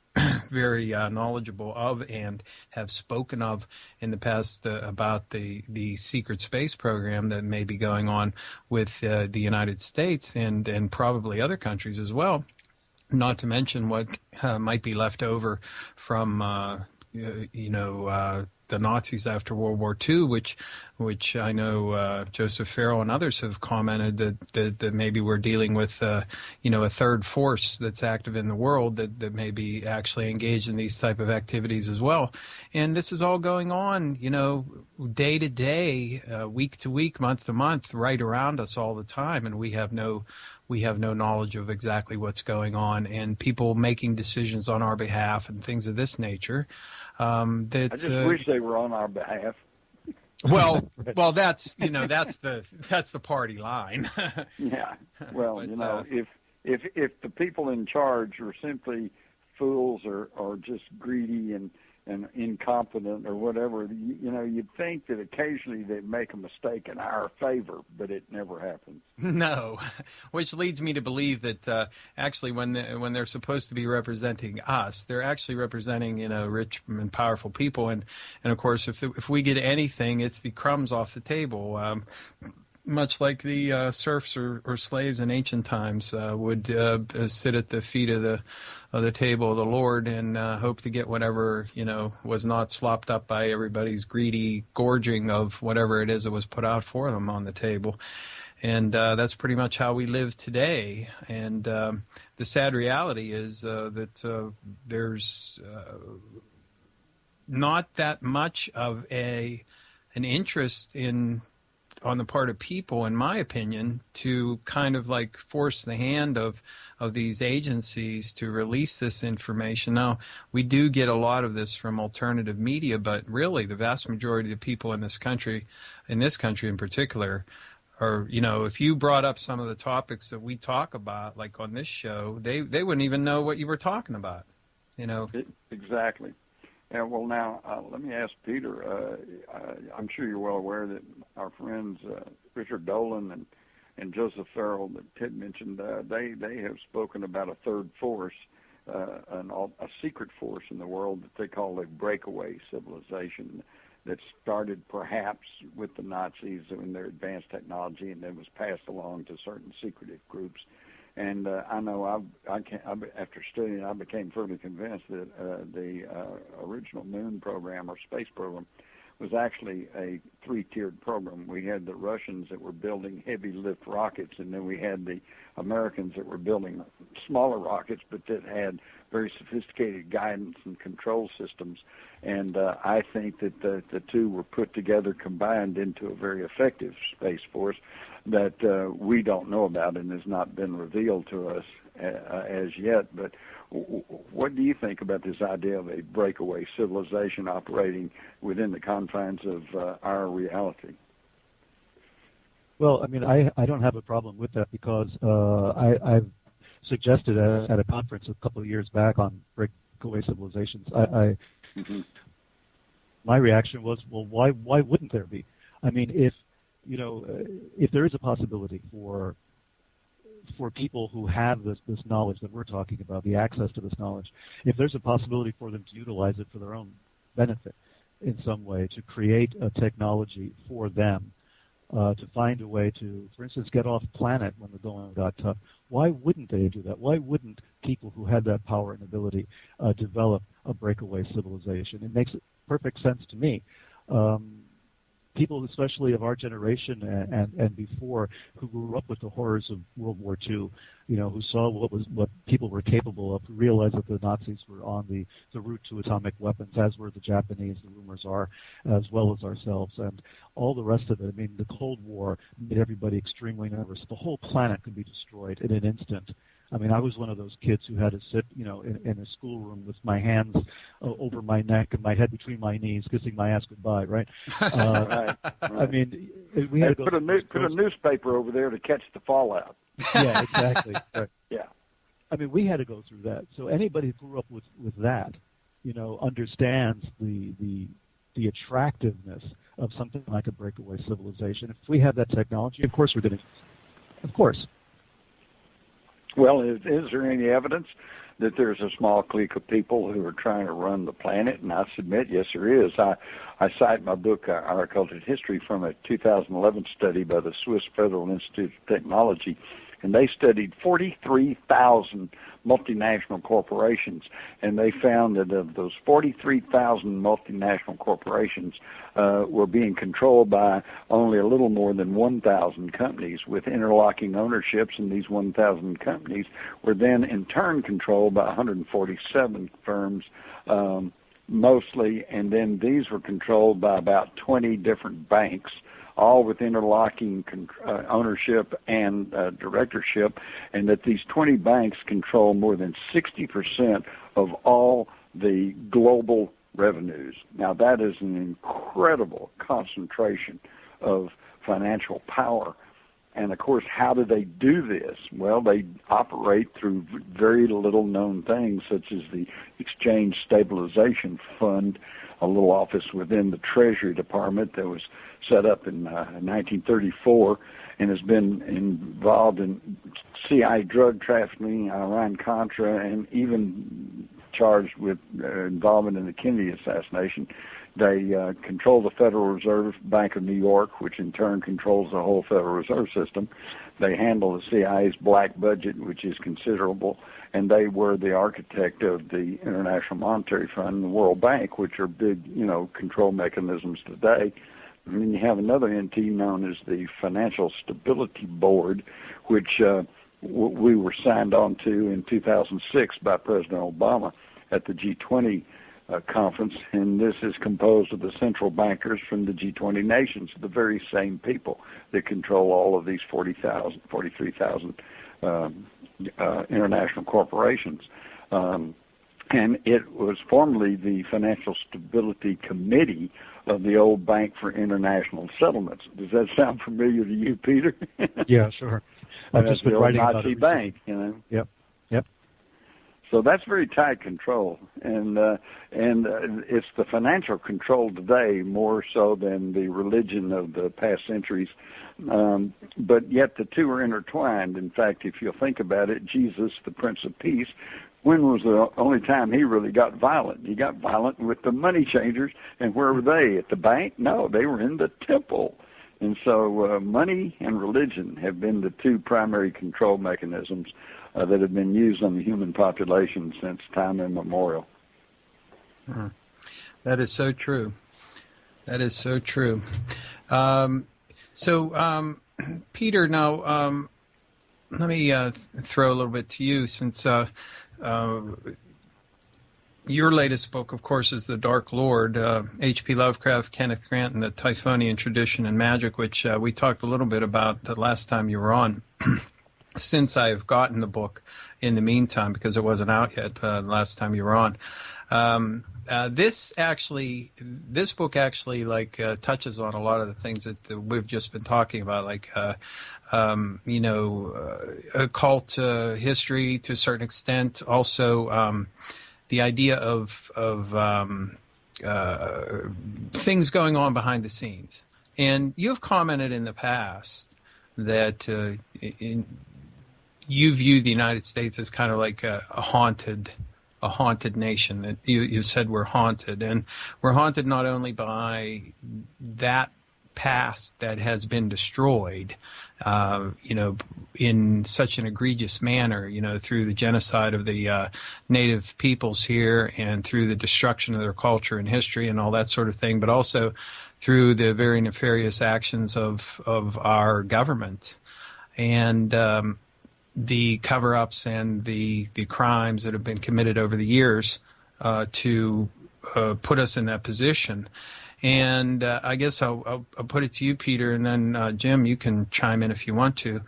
very knowledgeable of and have spoken of in the past about the secret space program that may be going on with the United States and probably other countries as well, not to mention what might be left over from the Nazis after World War II, which I know Joseph Farrell and others have commented that maybe we're dealing with a third force that's active in the world that may be actually engaged in these type of activities as well. And this is all going on, day to day, week to week, month to month, right around us all the time, and we have no knowledge of exactly what's going on, and people making decisions on our behalf and things of this nature. I just wish they were on our behalf. Well, that's the party line. Yeah. Well, but, if the people in charge are simply fools or just greedy and incompetent or whatever, you'd think that occasionally they'd make a mistake in our favor, but it never happens. No, which leads me to believe that actually when they're supposed to be representing us, they're actually representing rich and powerful people, and of course if we get anything, it's the crumbs off the table. Much like the serfs or slaves in ancient times would sit at the feet of the table of the Lord and hope to get whatever was not slopped up by everybody's greedy gorging of whatever it is that was put out for them on the table. And that's pretty much how we live today. And the sad reality is that there's not that much of an interest on the part of people, in my opinion, to kind of like force the hand of these agencies to release this information. Now, we do get a lot of this from alternative media, but really the vast majority of the people in this country in particular, are, if you brought up some of the topics that we talk about, like on this show, they wouldn't even know what you were talking about, Exactly. Yeah, well, now, let me ask Peter. I'm sure you're well aware that our friends Richard Dolan and Joseph Farrell that Ted mentioned, they have spoken about a third force, a secret force in the world that they call a breakaway civilization that started perhaps with the Nazis in their advanced technology and then was passed along to certain secretive groups. And I know after studying, I became fairly convinced that the original moon program or space program was actually a three-tiered program. We had the Russians that were building heavy lift rockets, and then we had the Americans that were building smaller rockets, but that had very sophisticated guidance and control systems. And I think that the two were put together, combined into a very effective space force that we don't know about and has not been revealed to us as yet. But what do you think about this idea of a breakaway civilization operating within the confines of our reality? Well, I mean, I don't have a problem with that because I've suggested at a conference a couple of years back on breakaway civilizations. My reaction was, well, why wouldn't there be? I mean, if there is a possibility for people who have this knowledge that we're talking about, the access to this knowledge, if there's a possibility for them to utilize it for their own benefit in some way, to create a technology for them, to find a way to, for instance, get off planet when the going got tough, why wouldn't they do that? Why wouldn't people who had that power and ability develop a breakaway civilization? It makes perfect sense to me. People, especially of our generation and before, who grew up with the horrors of World War II, who saw what people were capable of, who realized that the Nazis were on the route to atomic weapons, as were the Japanese, the rumors are, as well as ourselves, and all the rest of it. I mean, the Cold War made everybody extremely nervous. The whole planet could be destroyed in an instant I mean, I was one of those kids who had to sit, in a schoolroom with my hands over my neck and my head between my knees, kissing my ass goodbye, right? Right. I mean, we had to put a newspaper over there to catch the fallout. Yeah, exactly. Right. Yeah. I mean, we had to go through that. So anybody who grew up with that, understands the attractiveness of something like a breakaway civilization. If we have that technology, of course we're going to. Of course. Well, is there any evidence that there's a small clique of people who are trying to run the planet? And I submit, yes, there is. I cite my book, Our Occulted History, from a 2011 study by the Swiss Federal Institute of Technology, and they studied 43,000 multinational corporations, and they found that of those 43,000 multinational corporations were being controlled by only a little more than 1,000 companies with interlocking ownerships, and these 1,000 companies were then in turn controlled by 147 firms mostly, and then these were controlled by about 20 different banks, all with interlocking ownership and directorship, and that these 20 banks control more than 60% of all the global revenues. Now, that is an incredible concentration of financial power. And, of course, how do they do this? Well, they operate through very little known things, such as the Exchange Stabilization Fund, a little office within the Treasury Department that was set up in 1934 and has been involved in CIA drug trafficking, Iran-Contra, and even charged with involvement in the Kennedy assassination. They control the Federal Reserve Bank of New York, which in turn controls the whole Federal Reserve System. They handle the CIA's black budget, which is considerable, and they were the architect of the International Monetary Fund and the World Bank, which are big, control mechanisms today. And then you have another entity known as the Financial Stability Board, which we were signed on to in 2006 by President Obama at the G20 conference, and this is composed of the central bankers from the G20 nations, the very same people that control all of these 43,000 international corporations. And it was formerly the Financial Stability Committee of the old Bank for International Settlements. Does that sound familiar to you, Peter? Yeah, sure. I've just been writing about Nazi it. Bank, Yep. So that's very tight control, and it's the financial control today more so than the religion of the past centuries. But yet the two are intertwined. In fact, if you'll think about it, Jesus, the Prince of Peace, when was the only time he really got violent? He got violent with the money changers, and where were they? At the bank? No, they were in the temple. And so money and religion have been the two primary control mechanisms that have been used on the human population since time immemorial. That is so true. That is so true. Peter, now let me throw a little bit to you, since your latest book, of course, is The Dark Lord, H.P. Lovecraft, Kenneth Grant, and the Typhonian Tradition and Magic, which we talked a little bit about the last time you were on. Since I've gotten the book in the meantime, because it wasn't out yet last time you were on. This book actually touches on a lot of the things that we've just been talking about, like occult history to a certain extent. Also, the idea of things going on behind the scenes. And you've commented in the past that you view the United States as kind of like a haunted nation, that you said we're haunted. And we're haunted not only by that past that has been destroyed, in such an egregious manner, through the genocide of the native peoples here and through the destruction of their culture and history and all that sort of thing, but also through the very nefarious actions of our government and the cover-ups and the crimes that have been committed over the years to put us in that position. And I guess I'll put it to you, Peter, and then Jim, you can chime in if you want to.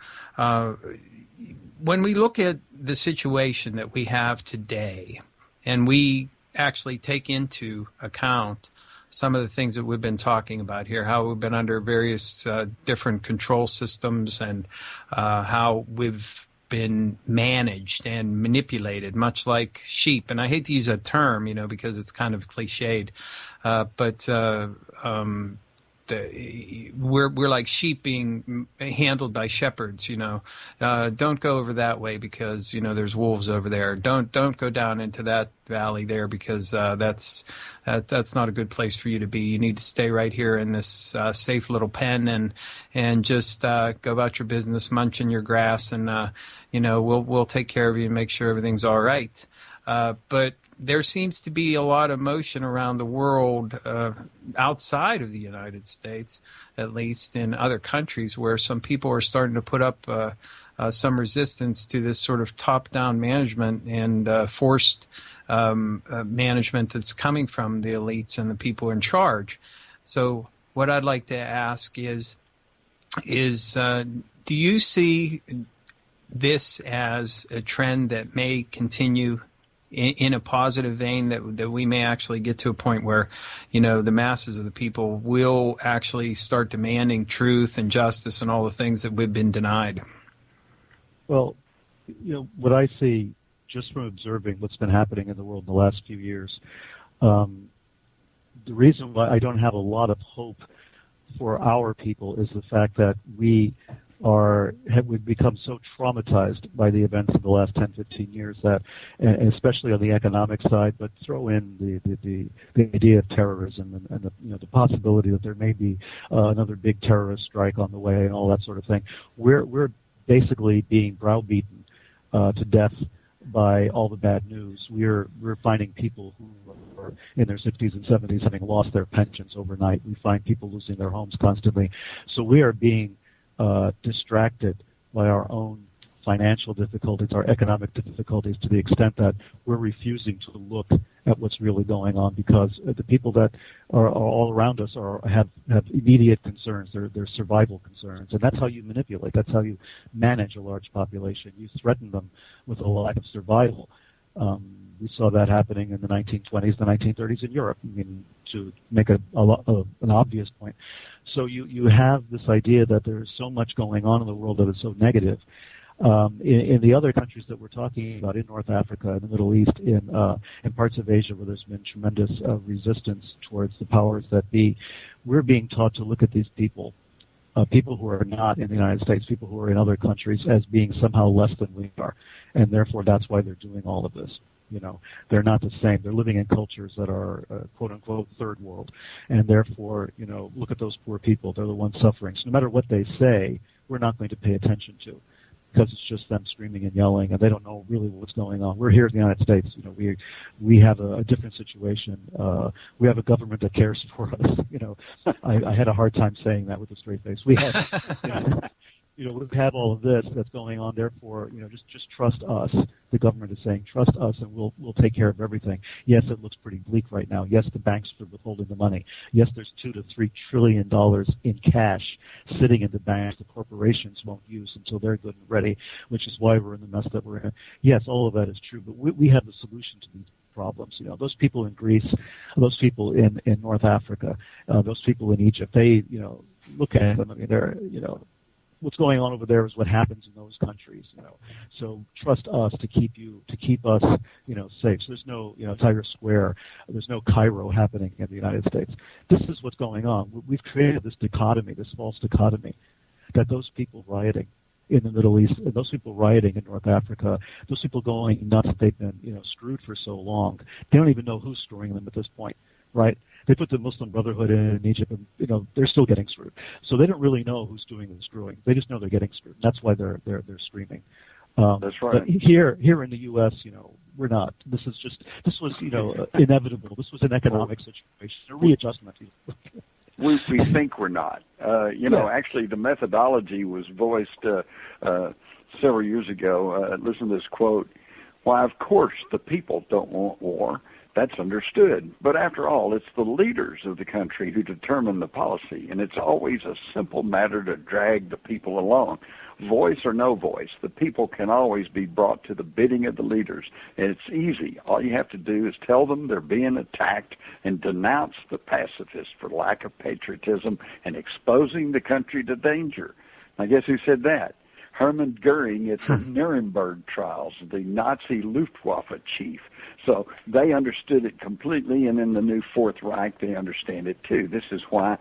when we look at the situation that we have today, and we actually take into account some of the things that we've been talking about here, how we've been under various different control systems, and how we've been managed and manipulated, much like sheep. And I hate to use that term, because it's kind of cliched, but we're like sheep being handled by shepherds. Don't go over that way because there's wolves over there. Don't go down into that valley there because that's not a good place for you to be. You need to stay right here in this safe little pen and just go about your business, munching your grass, and we'll take care of you and make sure everything's all right. But there seems to be a lot of motion around the world, outside of the United States, at least in other countries, where some people are starting to put up some resistance to this sort of top-down management and forced management that's coming from the elites and the people in charge. So what I'd like to ask is do you see this as a trend that may continue in a positive vein, that we may actually get to a point where, the masses of the people will actually start demanding truth and justice and all the things that we've been denied? Well, what I see just from observing what's been happening in the world in the last few years, the reason why I don't have a lot of hope for our people is the fact that we've become so traumatized by the events of the last 10, 15 years that, especially on the economic side, but throw in the idea of terrorism and the possibility that there may be another big terrorist strike on the way and all that sort of thing. We're basically being browbeaten to death by all the bad news. We're finding people who are in their 60s and 70s having lost their pensions overnight. We find people losing their homes constantly. So we are being distracted by our own financial difficulties, our economic difficulties, to the extent that we're refusing to look at what's really going on, because the people that are all around us have immediate concerns, their survival concerns, and that's how you manipulate. That's how you manage a large population. You threaten them with a lack of survival. We saw that happening in the 1920s, the 1930s in Europe. I mean, to make an obvious point. So you have this idea that there's so much going on in the world that is so negative. In the other countries that we're talking about, in North Africa, in the Middle East, in parts of Asia where there's been tremendous resistance towards the powers that be, we're being taught to look at these people who are not in the United States, people who are in other countries, as being somehow less than we are, and therefore that's why they're doing all of this. They're not the same. They're living in cultures that are quote unquote third world, and therefore, look at those poor people. They're the ones suffering. So no matter what they say, we're not going to pay attention to, because it's just them screaming and yelling, and they don't know really what's going on. We're here in the United States. We have a different situation. We have a government that cares for us. I had a hard time saying that with a straight face. We have, we have all of this that's going on. Therefore, just trust us. The government is saying, trust us, and we'll take care of everything. Yes, it looks pretty bleak right now. Yes, the banks are withholding the money. Yes, there's $2 to $3 trillion in cash sitting in the banks the corporations won't use until they're good and ready, which is why we're in the mess that we're in. Yes, all of that is true, but we have the solution to these problems. Those people in Greece, those people in North Africa, those people in Egypt, they, look at them. I mean, they're, what's going on over there is what happens in those countries, So trust us to keep us, safe. So there's no, Tiger Square, there's no Cairo happening in the United States. This is what's going on. We've created this dichotomy, this false dichotomy, that those people rioting in the Middle East, and those people rioting in North Africa, those people going nuts, they've been, screwed for so long. They don't even know who's screwing them at this point, right? They put the Muslim Brotherhood in Egypt, and they're still getting screwed. So they don't really know who's doing the screwing. They just know they're getting screwed. That's why they're screaming. That's right. But here in the U.S., we're not. This was inevitable. This was an economic situation, a readjustment. We think we're not. Actually, the methodology was voiced several years ago. Listen to this quote. Why, of course, the people don't want war. That's understood. But after all, it's the leaders of the country who determine the policy, and it's always a simple matter to drag the people along. Voice or no voice, the people can always be brought to the bidding of the leaders, and it's easy. All you have to do is tell them they're being attacked and denounce the pacifists for lack of patriotism and exposing the country to danger. I guess who said that? Hermann Goering at the Nuremberg trials, the Nazi Luftwaffe chief. So they understood it completely, and in the new Fourth Reich, they understand it too. This is why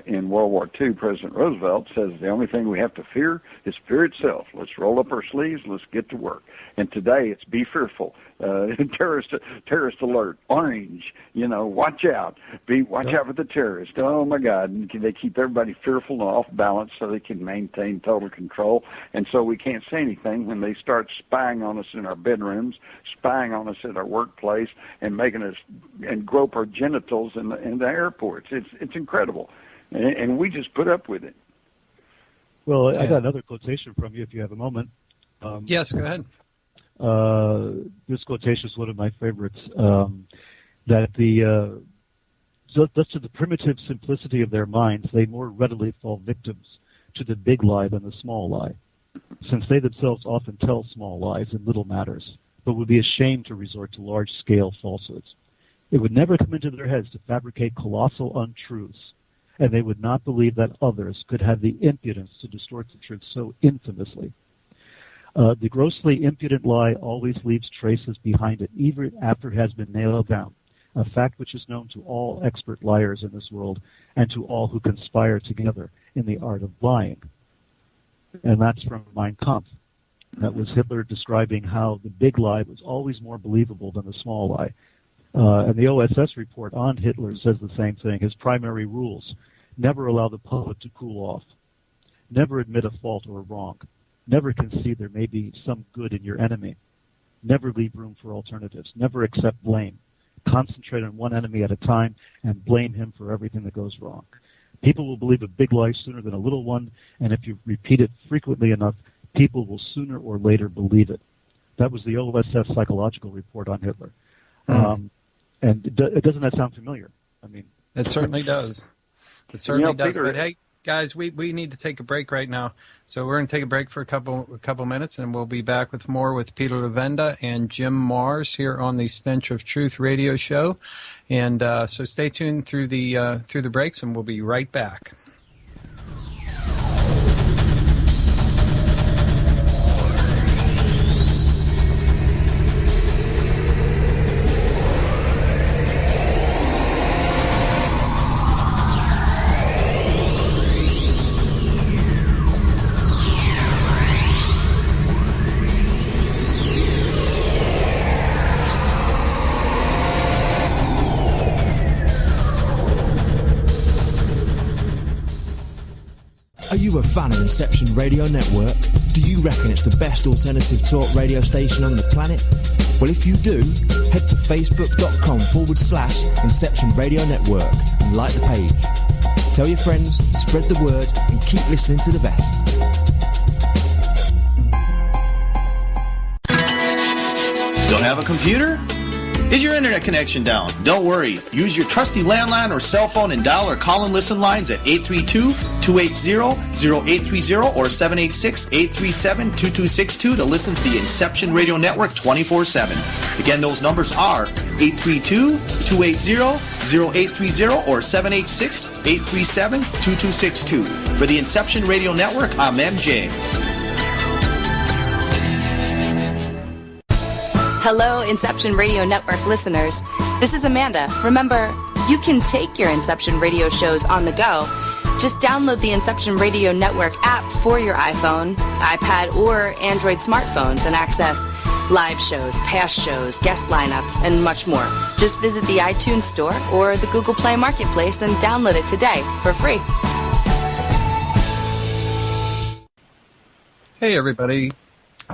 in World War II, President Roosevelt says the only thing we have to fear is fear itself. Let's roll up our sleeves, let's get to work. And today it's be fearful. Terrorist alert, orange, watch out. Watch out for the terrorists. Oh, my God. And they keep everybody fearful and off balance so they can maintain total control. And so we can't say anything when they start spying on us in our bedrooms, spying on us at our workplace, and making us and grope our genitals in the airports. It's incredible. And we just put up with it. Well, I got another quotation from you if you have a moment. Yes, go ahead. This quotation is one of my favorites. That thus to the primitive simplicity of their minds, they more readily fall victims to the big lie than the small lie, since they themselves often tell small lies in little matters, but would be ashamed to resort to large-scale falsehoods. It would never come into their heads to fabricate colossal untruths, and they would not believe that others could have the impudence to distort the truth so infamously. The grossly impudent lie always leaves traces behind it, even after it has been nailed down, a fact which is known to all expert liars in this world and to all who conspire together in the art of lying. And that's from Mein Kampf. That was Hitler describing how the big lie was always more believable than the small lie. And the OSS report on Hitler says the same thing. His primary rules: never allow the public to cool off, never admit a fault or a wrong, never concede there may be some good in your enemy, never leave room for alternatives, never accept blame, concentrate on one enemy at a time and blame him for everything that goes wrong. People will believe a big lie sooner than a little one, and if you repeat it frequently enough, people will sooner or later believe it. That was the OSS psychological report on Hitler. And doesn't that sound familiar? I mean, it certainly does. It certainly does. Peter, but hey, guys, we need to take a break right now. So we're going to take a break for a couple minutes, and we'll be back with more with Peter Lavenda and Jim Mars here on the Stench of Truth radio show. And so stay tuned through the breaks, and we'll be right back. Are you a fan of Inception Radio Network? Do you reckon it's the best alternative talk radio station on the planet? Well, if you do, head to facebook.com/Inception Radio Network and like the page. Tell your friends, spread the word, and keep listening to the best. Don't have a computer? Is your internet connection down? Don't worry. Use your trusty landline or cell phone and dial our call and listen lines at 832-280-0830 or 786-837-2262 to listen to the Inception Radio Network 24/7. Again, those numbers are 832-280-0830 or 786-837-2262. For the Inception Radio Network, I'm MJ. Hello, Inception Radio Network listeners. This is Amanda. Remember, you can take your Inception Radio shows on the go. Just download the Inception Radio Network app for your iPhone, iPad, or Android smartphones and access live shows, past shows, guest lineups, and much more. Just visit the iTunes Store or the Google Play Marketplace and download it today for free. Hey, everybody.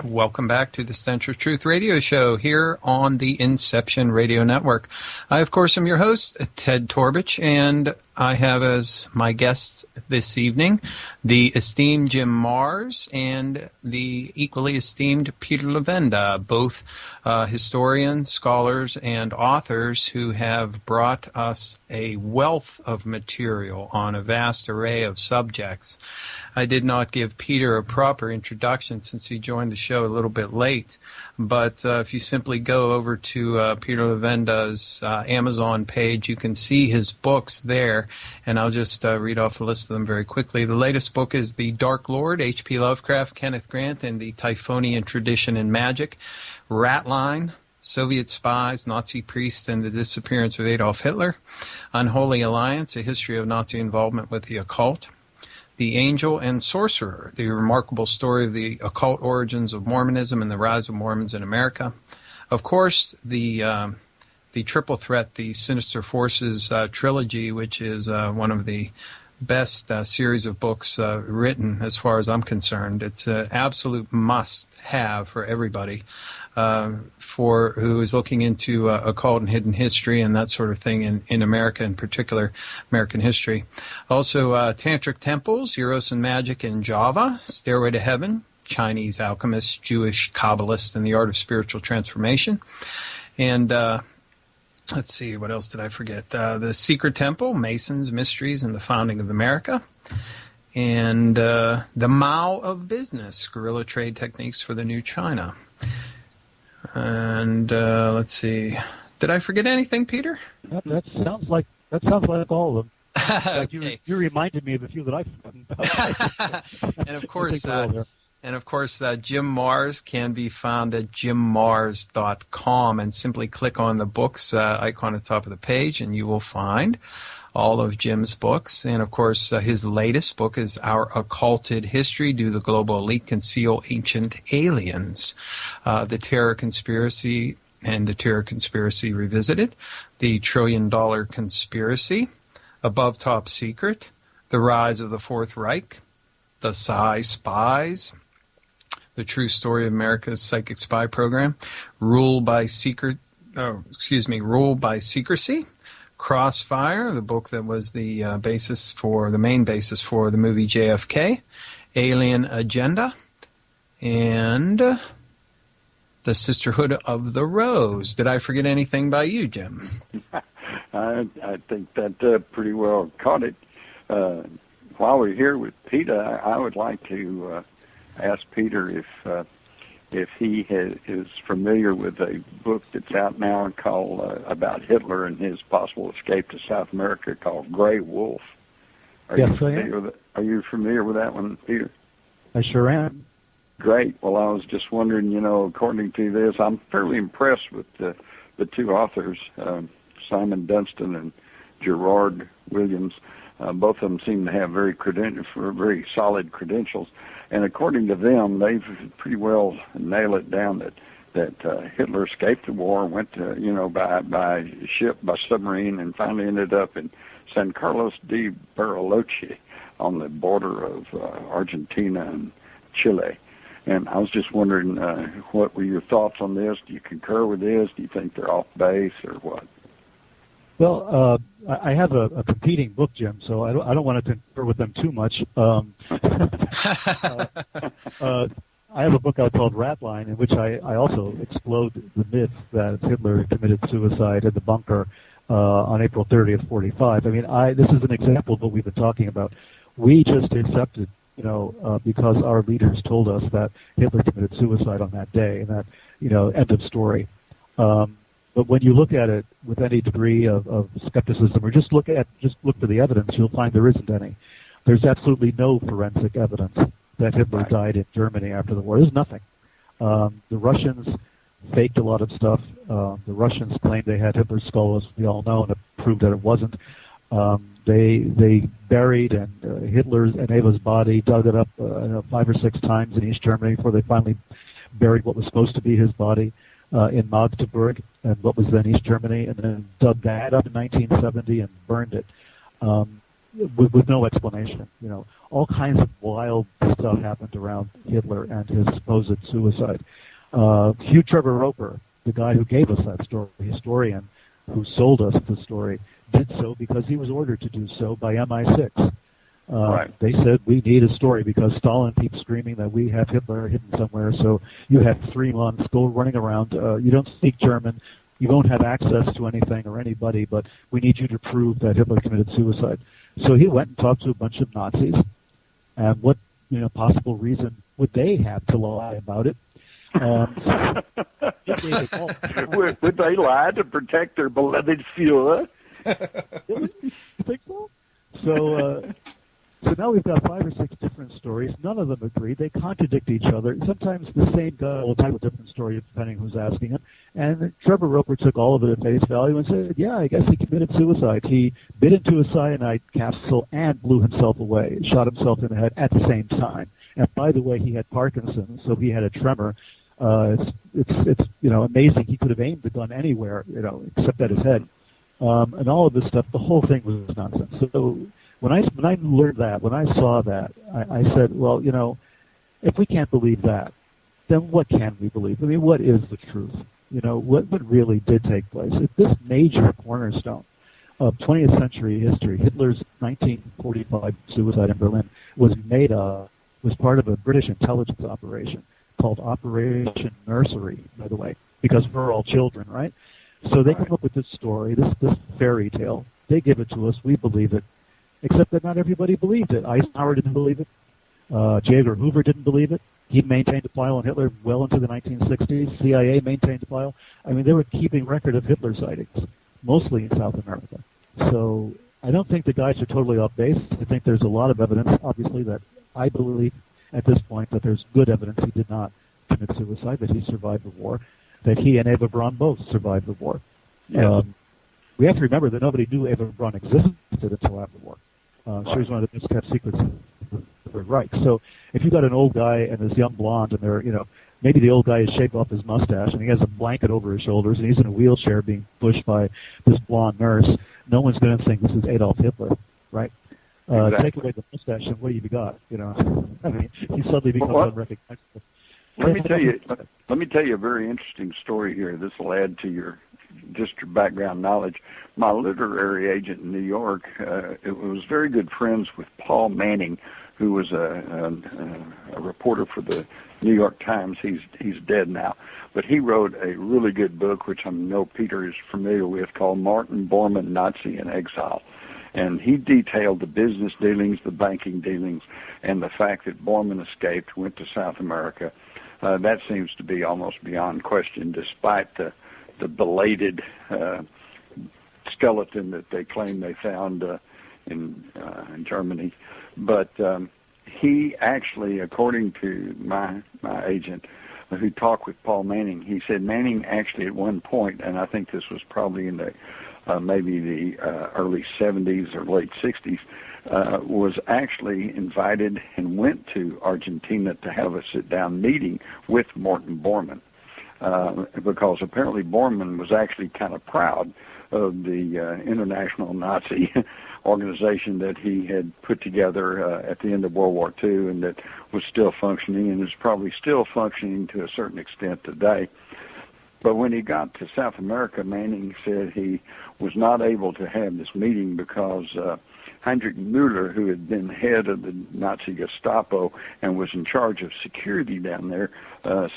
Welcome back to the Stench of Truth radio show here on the Inception Radio Network. I, of course, am your host, Ted Torbich, and I have as my guests this evening the esteemed Jim Mars and the equally esteemed Peter Lavenda, both historians, scholars, and authors who have brought us a wealth of material on a vast array of subjects. I did not give Peter a proper introduction since he joined the show a little bit late, but if you simply go over to Peter Lavenda's Amazon page, you can see his books there, and I'll just read off a list of them very quickly. The latest book is The Dark Lord, H.P. Lovecraft, Kenneth Grant, and the Typhonian Tradition in Magic. Ratline, Soviet Spies, Nazi Priests, and the Disappearance of Adolf Hitler. Unholy Alliance, A History of Nazi Involvement with the Occult. The Angel and Sorcerer, The Remarkable Story of the Occult Origins of Mormonism and the Rise of Mormons in America. Of course, the triple threat, the Sinister Forces trilogy, which is one of the best series of books written as far as I'm concerned. It's an absolute must-have for everybody for who is looking into occult and hidden history and that sort of thing in America, in particular American history. Also, Tantric Temples, Eros and Magic in Java, Stairway to Heaven, Chinese Alchemists, Jewish Kabbalists, and the Art of Spiritual Transformation. And let's see, what else did I forget? The Secret Temple, Masons, Mysteries, and the Founding of America. And the Mao of Business, Guerrilla Trade Techniques for the New China. And let's see, did I forget anything, Peter? That sounds like all of them. Okay. You reminded me of a few that I've forgotten about. And of course, Jim Mars can be found at jimmars.com, and simply click on the books icon at the top of the page, and you will find all of Jim's books. And of course, his latest book is Our Occulted History: Do the Global Elite Conceal Ancient Aliens? The Terror Conspiracy and the Terror Conspiracy Revisited, The $1 Trillion Conspiracy, Above Top Secret, The Rise of the Fourth Reich, The Psi Spies, The True Story of America's Psychic Spy Program, Rule by Secrecy, Crossfire, the book that was the main basis for the movie JFK, Alien Agenda, and The Sisterhood of the Rose. Did I forget anything by you, Jim? I think that pretty well caught it. While we're here with Peter, I would like to ask Peter if he is familiar with a book that's out now called about Hitler and his possible escape to South America called Grey Wolf. Are you familiar with that one, Peter? I sure am. Great. Well, I was just wondering, according to this, I'm fairly impressed with the two authors, Simon Dunstan and Gerard Williams. Both of them seem to have very solid credentials. And according to them, they've pretty well nailed it down that Hitler escaped the war, went to, by ship, by submarine, and finally ended up in San Carlos de Bariloche on the border of Argentina and Chile. And I was just wondering, what were your thoughts on this? Do you concur with this? Do you think they're off base or what? Well, I have a competing book, Jim, so I don't want to concur with them too much. I have a book out called Ratline, in which I also explode the myth that Hitler committed suicide in the bunker on April 30th, 45. I mean, this is an example of what we've been talking about. We just accepted, because our leaders told us that Hitler committed suicide on that day, and that, end of story. But when you look at it with any degree of skepticism, or just look for the evidence, you'll find there isn't any. There's absolutely no forensic evidence that Hitler died in Germany after the war. There's nothing. The Russians faked a lot of stuff. The Russians claimed they had Hitler's skull, as we all know, and it proved that it wasn't. They buried Hitler's and Eva's body, dug it up 5 or 6 times in East Germany before they finally buried what was supposed to be his body in Magdeburg, and what was then East Germany, and then dug that up in 1970 and burned it with no explanation. All kinds of wild stuff happened around Hitler and his supposed suicide. Hugh Trevor Roper, the guy who gave us that story, the historian who sold us the story, did so because he was ordered to do so by MI6. Right. They said, we need a story because Stalin keeps screaming that we have Hitler hidden somewhere, so you have 3 months, go running around. You don't speak German, you won't have access to anything or anybody, but we need you to prove that Hitler committed suicide. So he went and talked to a bunch of Nazis, and what possible reason would they have to lie about it? Would they lie to protect their beloved Fuhrer? You think so? So now we've got 5 or 6 different stories. None of them agree. They contradict each other. Sometimes the same guy will tell a different story depending who's asking it. And Trevor Roper took all of it at face value and said, yeah, I guess he committed suicide. He bit into a cyanide capsule and blew himself away, shot himself in the head at the same time. And by the way, he had Parkinson's, so he had a tremor. It's amazing. He could have aimed the gun anywhere, except at his head. And all of this stuff, the whole thing was nonsense. So when I learned that, when I saw that, I said, well, if we can't believe that, then what can we believe? I mean, what is the truth? What really did take place? If this major cornerstone of 20th century history, Hitler's 1945 suicide in Berlin, was part of a British intelligence operation called Operation Nursery, by the way, because we're all children, right? So they come up with this story, this fairy tale. They give it to us. We believe it, except that not everybody believed it. Eisenhower didn't believe it. J. Edgar Hoover didn't believe it. He maintained a file on Hitler well into the 1960s. CIA maintained a file. I mean, they were keeping record of Hitler sightings, mostly in South America. So I don't think the guys are totally off base. I think there's a lot of evidence, obviously, that I believe at this point that there's good evidence he did not commit suicide, that he survived the war, that he and Eva Braun both survived the war. Yes. We have to remember that nobody knew Eva Braun existed until after the war. She was one of the best kept secrets of the Reich. So if you've got an old guy and this young blonde, and they're, maybe the old guy has shaved off his mustache and he has a blanket over his shoulders and he's in a wheelchair being pushed by this blonde nurse, no one's going to think this is Adolf Hitler, right? Exactly. Take away the mustache and what have you got? I mean, he suddenly becomes unrecognizable. Let me tell you a very interesting story here. This will add to your background knowledge. My literary agent in New York was very good friends with Paul Manning, who was a reporter for the New York Times. He's dead now, but he wrote a really good book, which I know Peter is familiar with, called Martin Bormann, Nazi in Exile. And he detailed the business dealings, the banking dealings, and the fact that Bormann escaped, went to South America. That seems to be almost beyond question, despite the belated skeleton that they claim they found in Germany. But he actually, according to my agent, who talked with Paul Manning, he said Manning actually at one point, and I think this was probably in the maybe the early 70s or late 60s, was actually invited and went to Argentina to have a sit-down meeting with Martin Bormann, because apparently Bormann was actually kind of proud of the international Nazi organization that he had put together at the end of World War II, and that was still functioning and is probably still functioning to a certain extent today. But when he got to South America, Manning said he was not able to have this meeting because Heinrich Müller, who had been head of the Nazi Gestapo and was in charge of security down there,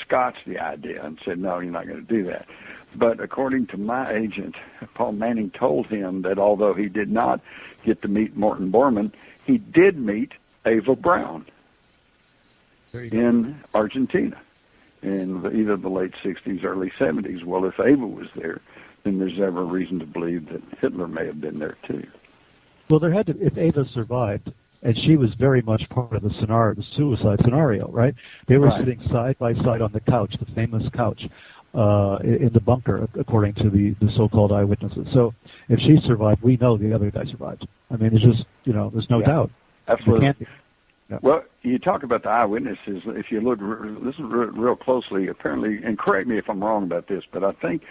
scotched the idea and said, no, you're not going to do that. But according to my agent, Paul Manning told him that although he did not get to meet Martin Bormann, he did meet Eva Braun in Argentina in either the late 60s, early 70s. Well, if Eva was there, then there's every reason to believe that Hitler may have been there too. Well, there had to, if Eva survived, and she was very much part of the scenario, the suicide scenario, right? They were sitting side by side on the couch, the famous couch, in the bunker, according to the so-called eyewitnesses. So if she survived, we know the other guy survived. I mean, it's just, there's no doubt. Absolutely. Yeah. Well, you talk about the eyewitnesses. If you listen real closely, apparently, and correct me if I'm wrong about this, but I think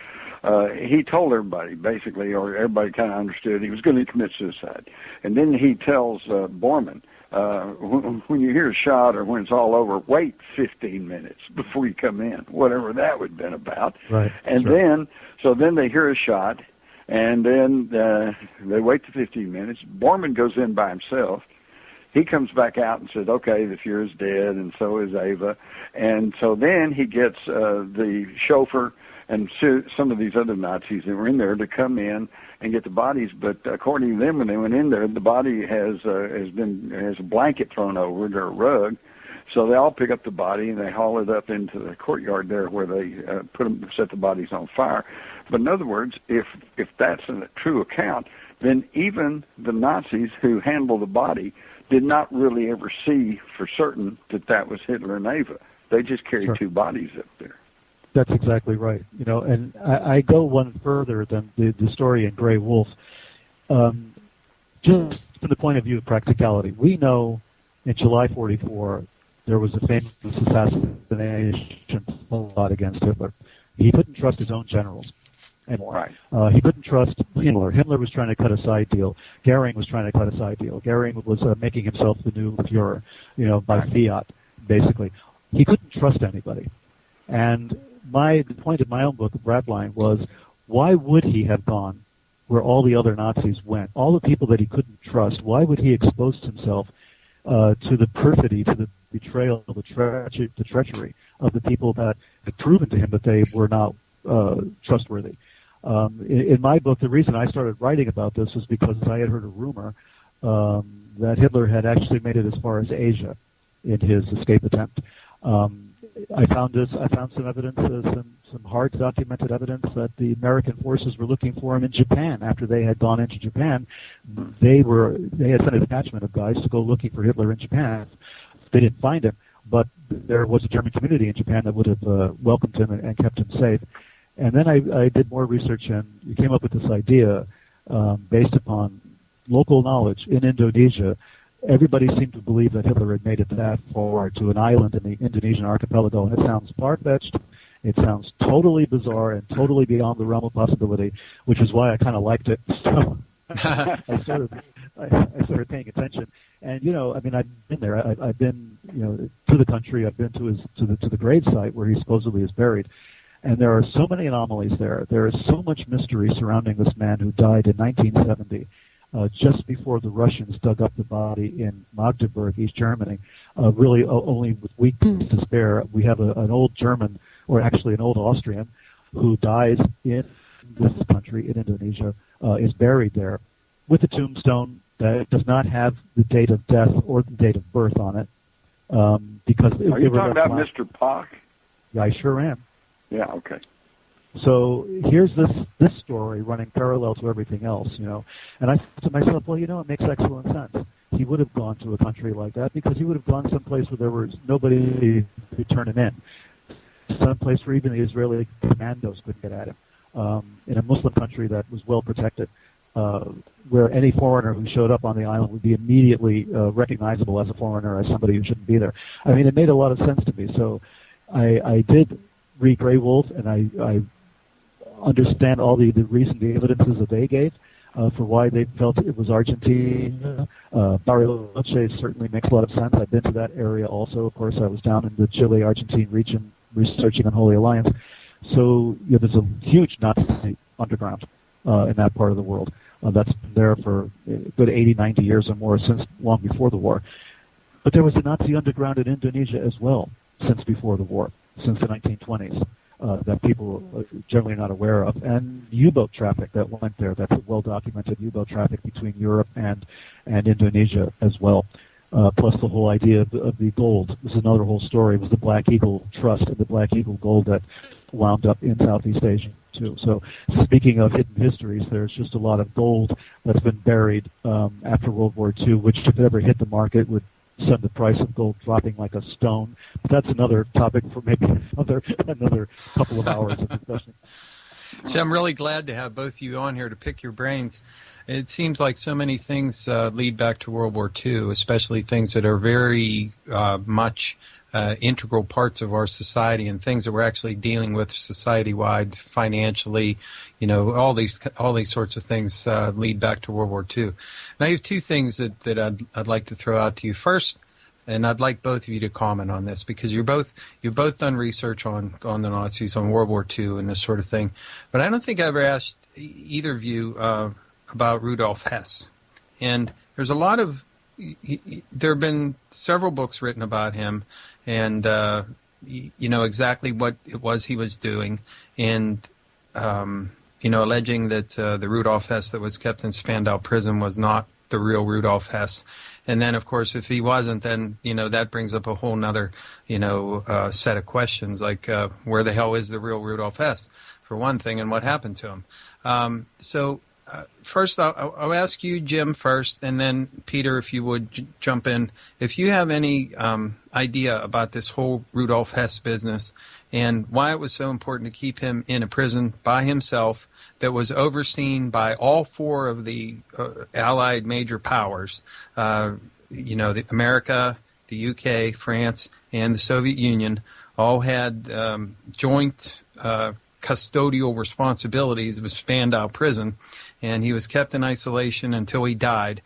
he told everybody, basically, or everybody kind of understood he was going to commit suicide. And then he tells Bormann, when you hear a shot or when it's all over, wait 15 minutes before you come in, whatever that would have been about. Right. And then they hear a shot, And then they wait the 15 minutes. Borman goes in by himself. He comes back out and says, okay, the Fuhrer's dead, and so is Ava. And so then he gets the chauffeur and some of these other Nazis that were in there to come in and get the bodies. But according to them, when they went in there, the body has a blanket thrown over it or a rug. So they all pick up the body and they haul it up into the courtyard there where they set the bodies on fire. But in other words, if that's a true account, then even the Nazis who handled the body did not really ever see for certain that was Hitler and Ava. They just carried two bodies up there. That's exactly right. And I go one further than the story in Grey Wolf. Just from the point of view of practicality, we know in July 44 there was a famous assassination plot against Hitler. He couldn't trust his own generals anymore. Right. He couldn't trust Himmler. Himmler was trying to cut a side deal. Goering was trying to cut a side deal. Goering was making himself the new Fuhrer, by fiat, basically. He couldn't trust anybody. And the point of my own book, Bradline, was why would he have gone where all the other Nazis went? All the people that he couldn't trust, why would he expose himself to the perfidy, to the betrayal, the treachery of the people that had proven to him that they were not trustworthy? In my book, the reason I started writing about this was because I had heard a rumor that Hitler had actually made it as far as Asia in his escape attempt. I found some evidence, some hard documented evidence that the American forces were looking for him in Japan. After they had gone into Japan, they had sent a detachment of guys to go looking for Hitler in Japan. They didn't find him, but there was a German community in Japan that would have welcomed him and kept him safe. And then I did more research and came up with this idea based upon local knowledge in Indonesia. Everybody seemed to believe that Hitler had made it that far to an island in the Indonesian archipelago, and it sounds far-fetched. It sounds totally bizarre and totally beyond the realm of possibility, which is why I kind of liked it. So I started paying attention. And I've been there. I've been to the country. I've been to the grave site where he supposedly is buried. And there are so many anomalies there. There is so much mystery surrounding this man who died in 1970. Just before the Russians dug up the body in Magdeburg, East Germany, really only with weeks to spare. We have an old German, or actually an old Austrian, who dies in this country, in Indonesia, is buried there with a tombstone that does not have the date of death or the date of birth on it. Because Are you talking about Mr. Pock? Yeah, I sure am. Yeah, okay. So here's this story running parallel to everything else, And I thought to myself, well, it makes excellent sense. He would have gone to a country like that because he would have gone someplace where there was nobody to turn him in, someplace where even the Israeli commandos couldn't get at him, in a Muslim country that was well protected, where any foreigner who showed up on the island would be immediately recognizable as a foreigner, as somebody who shouldn't be there. I mean, it made a lot of sense to me. So I did read Grey Wolf, and I understand all the evidences that they gave for why they felt it was Argentina. Bariloche certainly makes a lot of sense. I've been to that area also. Of course, I was down in the Chile-Argentine region researching Unholy Alliance. So there's a huge Nazi underground in that part of the world. That's been there for a good 80, 90 years or more, since long before the war. But there was a Nazi underground in Indonesia as well, since before the war, since the 1920s. That people are generally not aware of, and U-boat traffic that went there. That's a well-documented U-boat traffic between Europe and Indonesia as well. Plus the whole idea of the gold. This is another whole story. It was the Black Eagle Trust and the Black Eagle gold that wound up in Southeast Asia too. So speaking of hidden histories, there's just a lot of gold that's been buried after World War II, which if it ever hit the market would send the price of gold dropping like a stone. But that's another topic for maybe another couple of hours of discussion. So I'm really glad to have both of you on here to pick your brains. It seems like so many things lead back to World War II, especially things that are very much integral parts of our society and things that we're actually dealing with society-wide, financially. All these sorts of things lead back to World War II. Now, you have two things that I'd like to throw out to you. First, and I'd like both of you to comment on this because you've both done research on the Nazis, on World War II, and this sort of thing. But I don't think I ever asked either of you about Rudolf Hess. And there's a lot of there have been several books written about him, and you know exactly what it was he was doing, and you know, alleging that the Rudolf Hess that was kept in Spandau prison was not the real Rudolf Hess. And then, of course, if he wasn't, then, you know, that brings up a whole nother, you know, set of questions, like where the hell is the real Rudolf Hess, for one thing, and what happened to him? First, I'll ask you, Jim, first, and then Peter, if you would jump in. If you have any idea about this whole Rudolf Hess business and why it was so important to keep him in a prison by himself that was overseen by all four of the Allied major powers, you know, America, the UK, France, and the Soviet Union, all had joint custodial responsibilities of Spandau prison, and he was kept in isolation until he died,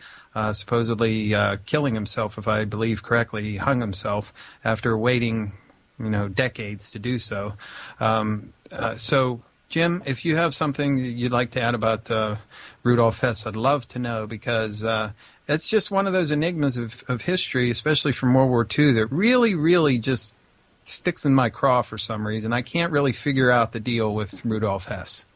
supposedly killing himself, if I believe correctly. He hung himself after waiting, you know, decades to do so. So, Jim, if you have something you'd like to add about Rudolf Hess, I'd love to know, because it's just one of those enigmas of history, especially from World War II, that really, really just sticks in my craw for some reason. I can't really figure out the deal with Rudolf Hess.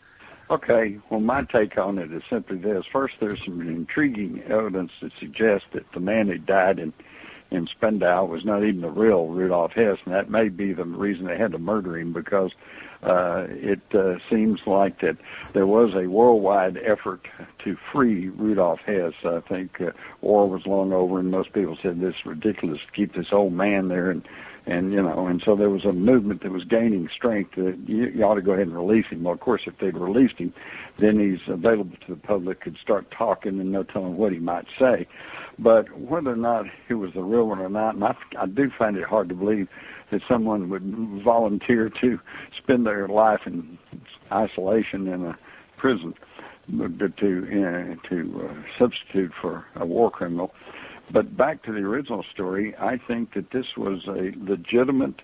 Okay, well, my take on it is simply this. First, there's some intriguing evidence that suggests that the man who died in Spandau was not even the real Rudolf Hess, and that may be the reason they had to murder him, because it seems like that there was a worldwide effort to free Rudolf Hess. I think war was long over, and most people said this is ridiculous to keep this old man there, and you know, and so there was a movement that was gaining strength that you ought to go ahead and release him. Well, of course, if they'd released him, then he's available to the public, could start talking, and no telling what he might say. But whether or not he was the real one or not, and I do find it hard to believe that someone would volunteer to spend their life in isolation in a prison to substitute for a war criminal. But back to the original story, I think that this was a legitimate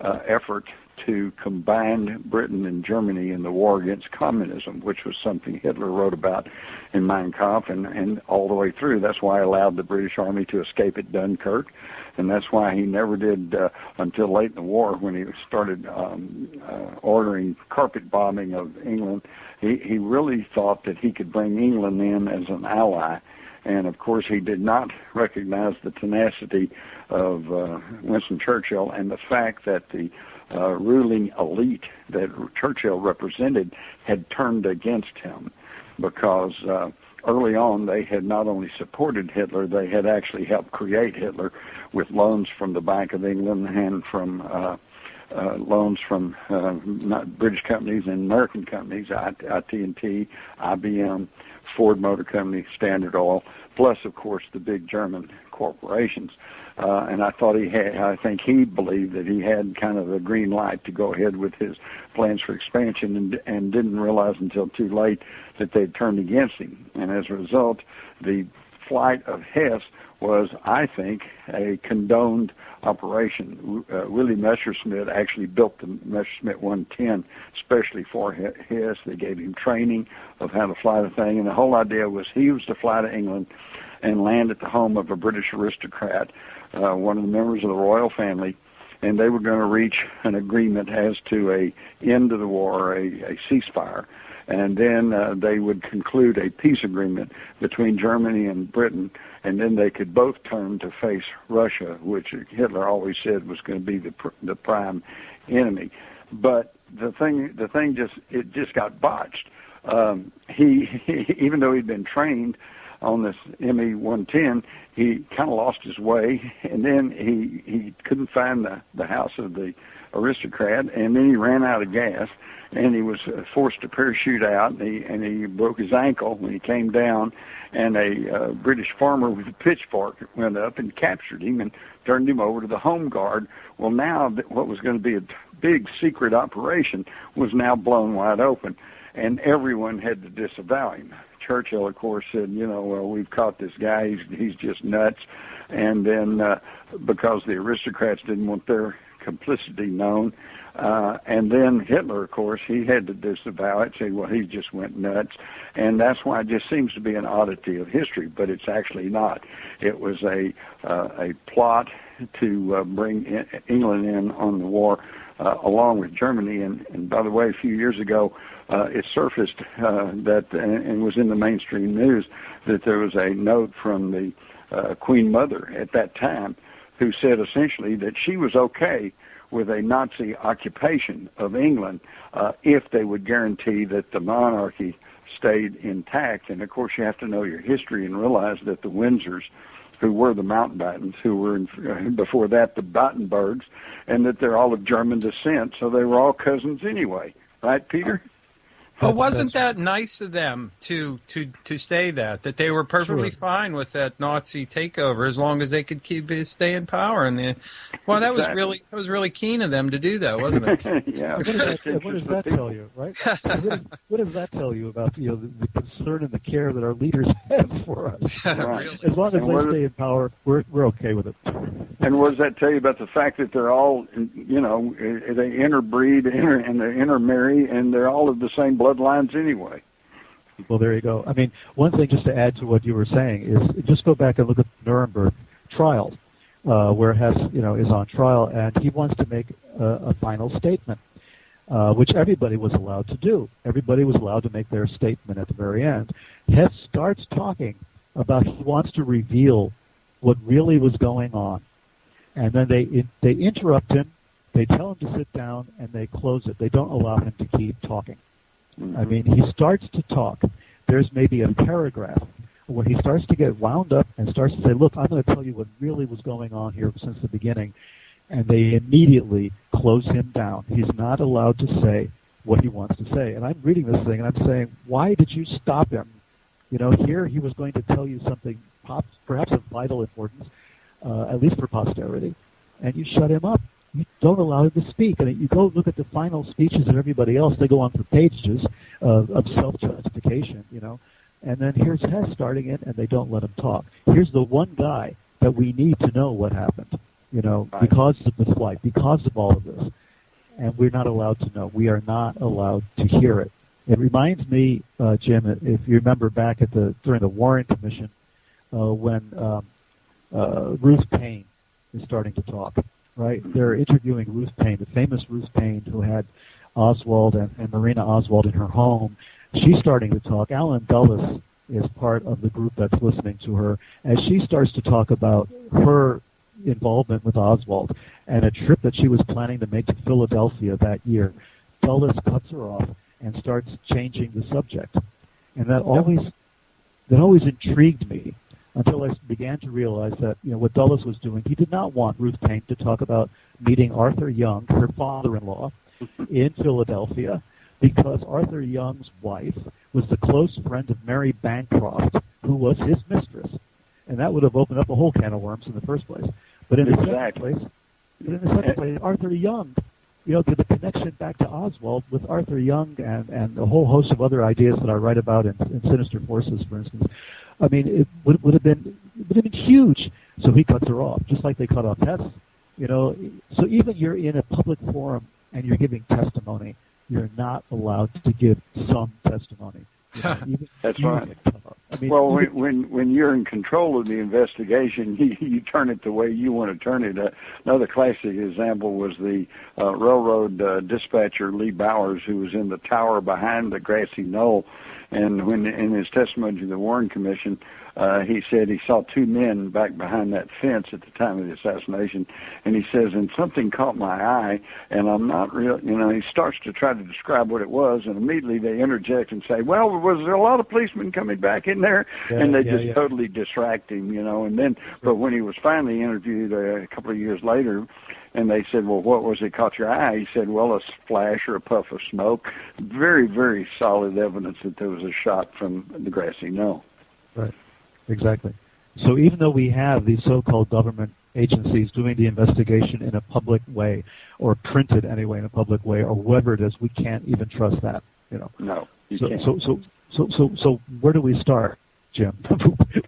effort to combine Britain and Germany in the war against communism, which was something Hitler wrote about in Mein Kampf and all the way through. That's why he allowed the British Army to escape at Dunkirk, and that's why he never did until late in the war, when he started ordering carpet bombing of England. He really thought that he could bring England in as an ally. And, of course, he did not recognize the tenacity of Winston Churchill and the fact that the ruling elite that Churchill represented had turned against him, because early on they had not only supported Hitler, they had actually helped create Hitler with loans from the Bank of England and from loans from not British companies and American companies, AT&T, IBM, Ford Motor Company, Standard Oil, plus, of course, the big German corporations. And I think he believed that he had kind of a green light to go ahead with his plans for expansion, and didn't realize until too late that they'd turned against him. And as a result, the flight of Hess was, I think, a condoned operation. Willie Messerschmitt actually built the Messerschmitt 110 especially for Hess. They gave him training of how to fly the thing, and the whole idea was he was to fly to England and land at the home of a British aristocrat, one of the members of the royal family, and they were going to reach an agreement as to a end to the war, a ceasefire. And then they would conclude a peace agreement between Germany and Britain, and then they could both turn to face Russia, which Hitler always said was going to be the prime enemy. But the thing just got botched. He even though he'd been trained on this ME-110, he kind of lost his way, and then he couldn't find the house of the aristocrat, and then he ran out of gas, and he was forced to parachute out, and he broke his ankle when he came down, and a British farmer with a pitchfork went up and captured him and turned him over to the Home Guard. Well, now what was going to be a big secret operation was now blown wide open, and everyone had to disavow him. Churchill, of course, said, well, we've caught this guy. He's just nuts. And then because the aristocrats didn't want their complicity known, and then Hitler, of course, he had to disavow it, say, well, he just went nuts. And that's why it just seems to be an oddity of history, but it's actually not. It was a plot to bring England in on the war along with Germany. And by the way, a few years ago, it surfaced that, and was in the mainstream news, that there was a note from the Queen Mother at that time who said essentially that she was okay with a Nazi occupation of England if they would guarantee that the monarchy stayed intact. And, of course, you have to know your history and realize that the Windsors, who were the Mountbattens, who were before that the Battenbergs, and that they're all of German descent, so they were all cousins anyway. Right, Peter? Well, wasn't that nice of them to say that they were perfectly fine with that Nazi takeover as long as they could stay in power? And that was really keen of them to do that, wasn't it? Yeah. What does that tell you, right? What does that tell you about the concern and the care that our leaders have for us? Right. As long as they stay in power, we're okay with it. And what does that tell you about the fact that they're all, they interbreed and they intermarry, and they're all of the same bloodlines anyway? Well, there you go. I mean, one thing just to add to what you were saying is just go back and look at the Nuremberg trial, where Hess, is on trial, and he wants to make a final statement, which everybody was allowed to do. Everybody was allowed to make their statement at the very end. Hess starts talking about he wants to reveal what really was going on. And then they interrupt him, they tell him to sit down, and they close it. They don't allow him to keep talking. Mm-hmm. I mean, he starts to talk. There's maybe a paragraph where he starts to get wound up and starts to say, look, I'm going to tell you what really was going on here since the beginning. And they immediately close him down. He's not allowed to say what he wants to say. And I'm reading this thing, and I'm saying, why did you stop him? Here he was going to tell you something perhaps of vital importance, at least for posterity, and you shut him up. You don't allow him to speak. And you go look at the final speeches of everybody else. They go on for pages of self-justification, And then here's Hess starting it, and they don't let him talk. Here's the one guy that we need to know what happened, because of the flight, because of all of this. And we're not allowed to know. We are not allowed to hear it. It reminds me, Jim, if you remember back during the Warren Commission, when Ruth Paine is starting to talk, right? They're interviewing Ruth Paine, the famous Ruth Paine who had Oswald and Marina Oswald in her home. She's starting to talk. Alan Dulles is part of the group that's listening to her as she starts to talk about her involvement with Oswald and a trip that she was planning to make to Philadelphia that year. Dulles cuts her off and starts changing the subject. And that always intrigued me until I began to realize that, what Dulles was doing, he did not want Ruth Paine to talk about meeting Arthur Young, her father-in-law, in Philadelphia, because Arthur Young's wife was the close friend of Mary Bancroft, who was his mistress. And that would have opened up a whole can of worms in the first place. But in the second place, Arthur Young, the connection back to Oswald with Arthur Young and a whole host of other ideas that I write about in Sinister Forces, for instance. I mean, it would have been huge. So he cuts her off, just like they cut off Hess. So even you're in a public forum and you're giving testimony, you're not allowed to give some testimony. That's right. I mean, well, when you're in control of the investigation, you turn it the way you want to turn it. Another classic example was the railroad dispatcher Lee Bowers, who was in the tower behind the grassy knoll. And when in his testimony to the Warren Commission, he said he saw two men back behind that fence at the time of the assassination. And he says, and something caught my eye, and I'm not real, he starts to try to describe what it was, and immediately they interject and say, well, was there a lot of policemen coming back in there? And they just totally distract him, And then, but when he was finally interviewed a couple of years later, and they said, well, what was it caught your eye? He said, well, a flash or a puff of smoke. Very, very solid evidence that there was a shot from the grassy knoll. Right, exactly. So even though we have these so-called government agencies doing the investigation in a public way, or printed anyway in a public way, or whatever it is, we can't even trust that. No, you can't. So where do we start, Jim?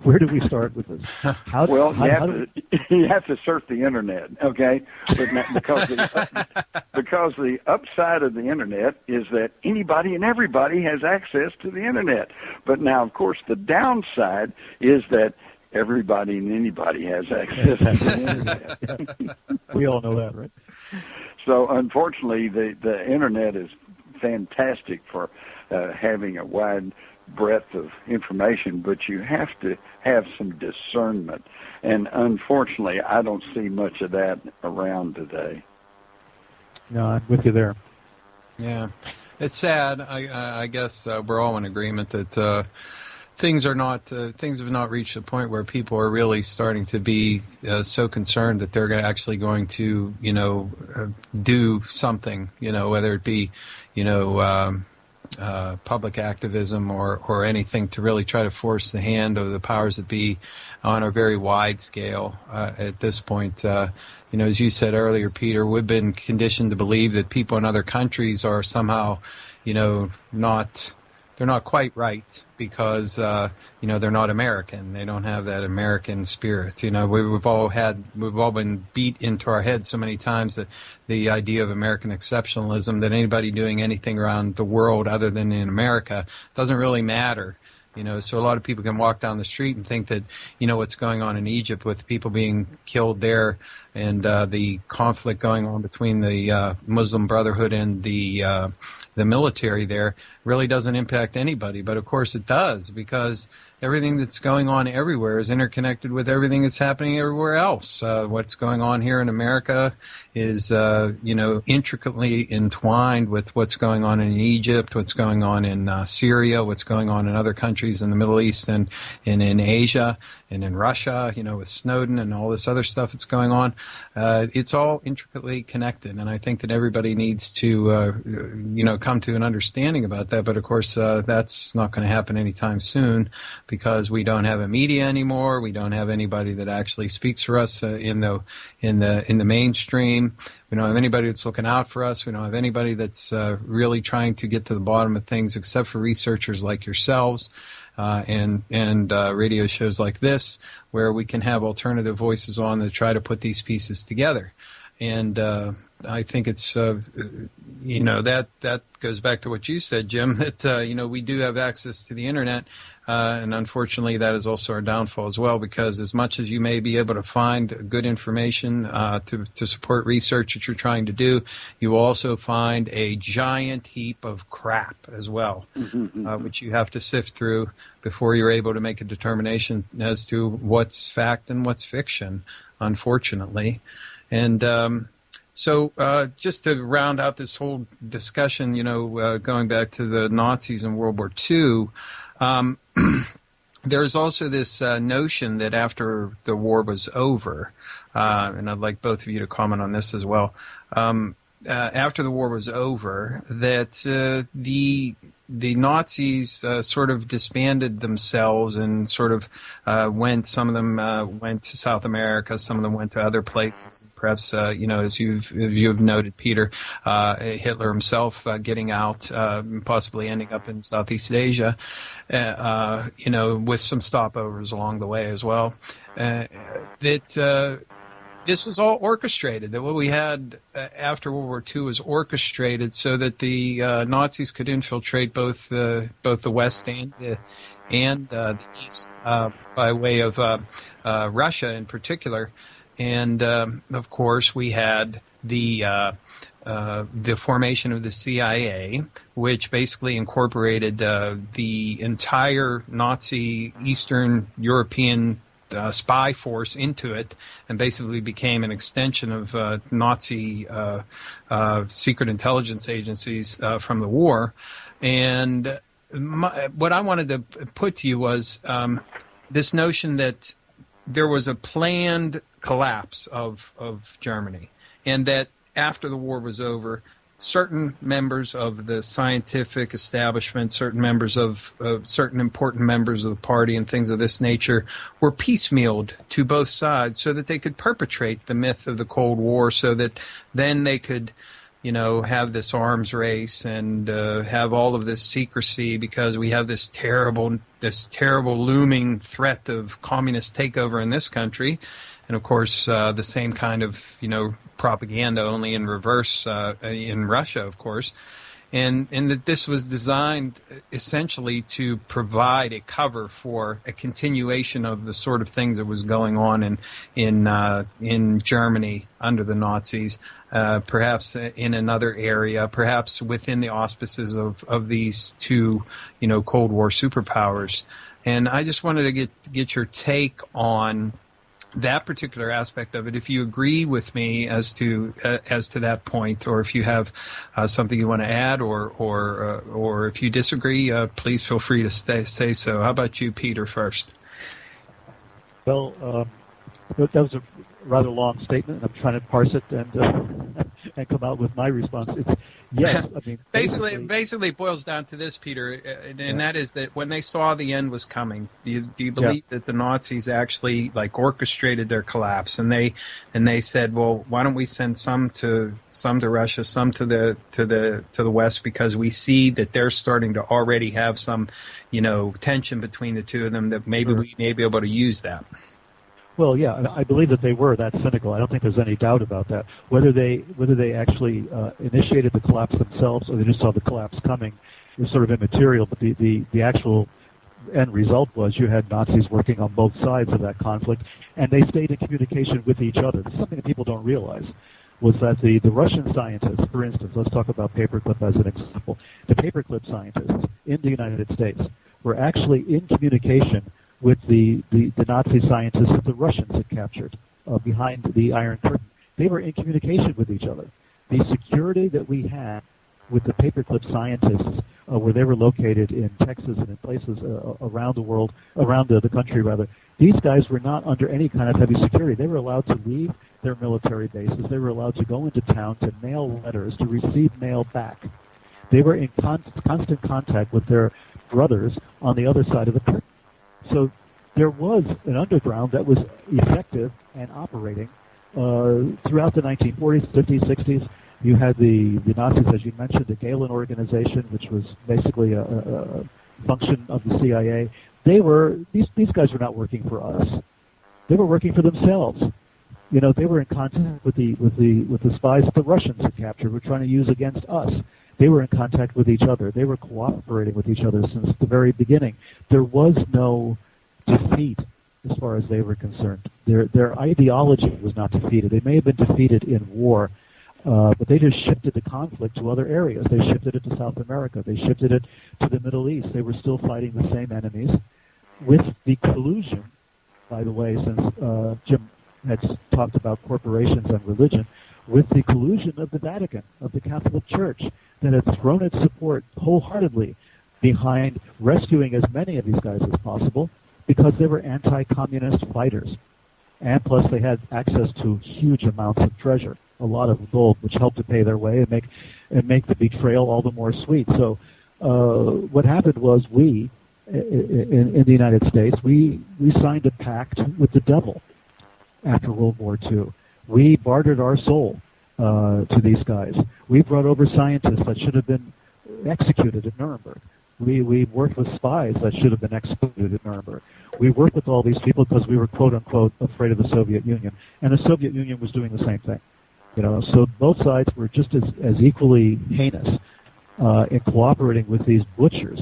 Where do we start with this? You have to surf the internet, okay? Because the upside of the internet is that anybody and everybody has access to the internet. But now, of course, the downside is that everybody and anybody has access to the internet. We all know that, right? So, unfortunately, the internet is fantastic for having a wide breadth of information, but you have to have some discernment. And unfortunately, I don't see much of that around today. No, I'm with you there. Yeah, it's sad. I guess we're all in agreement that things have not reached a point where people are really starting to be so concerned that they're actually going to, do something, whether it be, public activism or anything to really try to force the hand of the powers that be on a very wide scale at this point. As you said earlier, Peter, we've been conditioned to believe that people in other countries are somehow, they're not quite right because, they're not American. They don't have that American spirit. We've all been beat into our heads so many times that the idea of American exceptionalism, that anybody doing anything around the world other than in America doesn't really matter. So a lot of people can walk down the street and think that, what's going on in Egypt with people being killed there and the conflict going on between the Muslim Brotherhood and the military there really doesn't impact anybody. But, of course, it does, because everything that's going on everywhere is interconnected with everything that's happening everywhere else. What's going on here in America is, intricately entwined with what's going on in Egypt, what's going on in Syria, what's going on in other countries in the Middle East and in Asia and in Russia, with Snowden and all this other stuff that's going on. It's all intricately connected, and I think that everybody needs to, come to an understanding about that. But, of course, that's not going to happen anytime soon, because we don't have a media anymore. We don't have anybody that actually speaks for us in the mainstream. We don't have anybody that's looking out for us. We don't have anybody that's really trying to get to the bottom of things, except for researchers like yourselves and radio shows like this, where we can have alternative voices on that try to put these pieces together. And I think it's that goes back to what you said, Jim, that we do have access to the internet, and unfortunately that is also our downfall as well, because as much as you may be able to find good information to support research that you're trying to do, you also find a giant heap of crap as well, which you have to sift through before you're able to make a determination as to what's fact and what's fiction, unfortunately. And so just to round out this whole discussion, going back to the Nazis in World War II, there's also this notion that after the war was over, and I'd like both of you to comment on this as well, after the war was over, that the Nazis sort of disbanded themselves and sort of some of them went to South America, some of them went to other places. Perhaps, as you've noted, Peter, Hitler himself getting out, possibly ending up in Southeast Asia, with some stopovers along the way as well. This was all orchestrated. That what we had after World War II was orchestrated so that the Nazis could infiltrate both the West and the East by way of Russia in particular. And of course, we had the formation of the CIA, which basically incorporated the entire Nazi Eastern European spy force into it, and basically became an extension of Nazi secret intelligence agencies from the war. And what I wanted to put to you was this notion that there was a planned collapse of Germany, and that after the war was over, certain members of the scientific establishment, certain important members of the party and things of this nature were piecemealed to both sides so that they could perpetrate the myth of the Cold War, so that then they could, have this arms race and have all of this secrecy because we have this terrible looming threat of communist takeover in this country. And of course, the same kind of, propaganda, only in reverse in Russia, of course. And that this was designed essentially to provide a cover for a continuation of the sort of things that was going on in Germany under the Nazis, perhaps in another area, perhaps within the auspices of these two, Cold War superpowers. And I just wanted to get your take on that particular aspect of it, if you agree with me as to that point, or if you have something you want to add, or if you disagree, please feel free to say so. How about you, Peter, first? Well, that was a rather long statement. I'm trying to parse it and come out with my response. It's yes. I mean, basically, it boils down to this, Peter, and that is that when they saw the end was coming, do you believe that the Nazis actually orchestrated their collapse, and they said, well, why don't we send some to Russia, some to the West, because we see that they're starting to already have some, tension between the two of them, that maybe we may be able to use that. Well, yeah, I believe that they were that cynical. I don't think there's any doubt about that. Whether they actually initiated the collapse themselves or they just saw the collapse coming is sort of immaterial. But the actual end result was you had Nazis working on both sides of that conflict, and they stayed in communication with each other. This is something that people don't realize, was that the Russian scientists, for instance, let's talk about paperclip as an example. The paperclip scientists in the United States were actually in communication with the Nazi scientists that the Russians had captured behind the Iron Curtain. They were in communication with each other. The security that we had with the paperclip scientists, where they were located in Texas and in places around the world, around the country rather, these guys were not under any kind of heavy security. They were allowed to leave their military bases. They were allowed to go into town to mail letters, to receive mail back. They were in constant contact with their brothers on the other side of the curtain. So there was an underground that was effective and operating throughout the 1940s, 50s, 60s. You had the Nazis, as you mentioned, the Galen organization, which was basically a function of the CIA. These guys were not working for us. They were working for themselves. They were in contact with the spies that the Russians had captured, were trying to use against us. They were in contact with each other. They were cooperating with each other since the very beginning. There was no defeat as far as they were concerned. Their ideology was not defeated. They may have been defeated in war, but they just shifted the conflict to other areas. They shifted it to South America. They shifted it to the Middle East. They were still fighting the same enemies with the collusion, by the way, since Jim had talked about corporations and religion, with the collusion of the Vatican, of the Catholic Church, that had thrown its support wholeheartedly behind rescuing as many of these guys as possible because they were anti-communist fighters. And plus they had access to huge amounts of treasure, a lot of gold, which helped to pay their way and make the betrayal all the more sweet. So what happened was we, in the United States, we signed a pact with the devil after World War II. We bartered our soul to these guys. We brought over scientists that should have been executed at Nuremberg. We worked with spies that should have been executed at Nuremberg. We worked with all these people because we were, quote unquote, afraid of the Soviet Union. And the Soviet Union was doing the same thing. So both sides were just as equally heinous in cooperating with these butchers,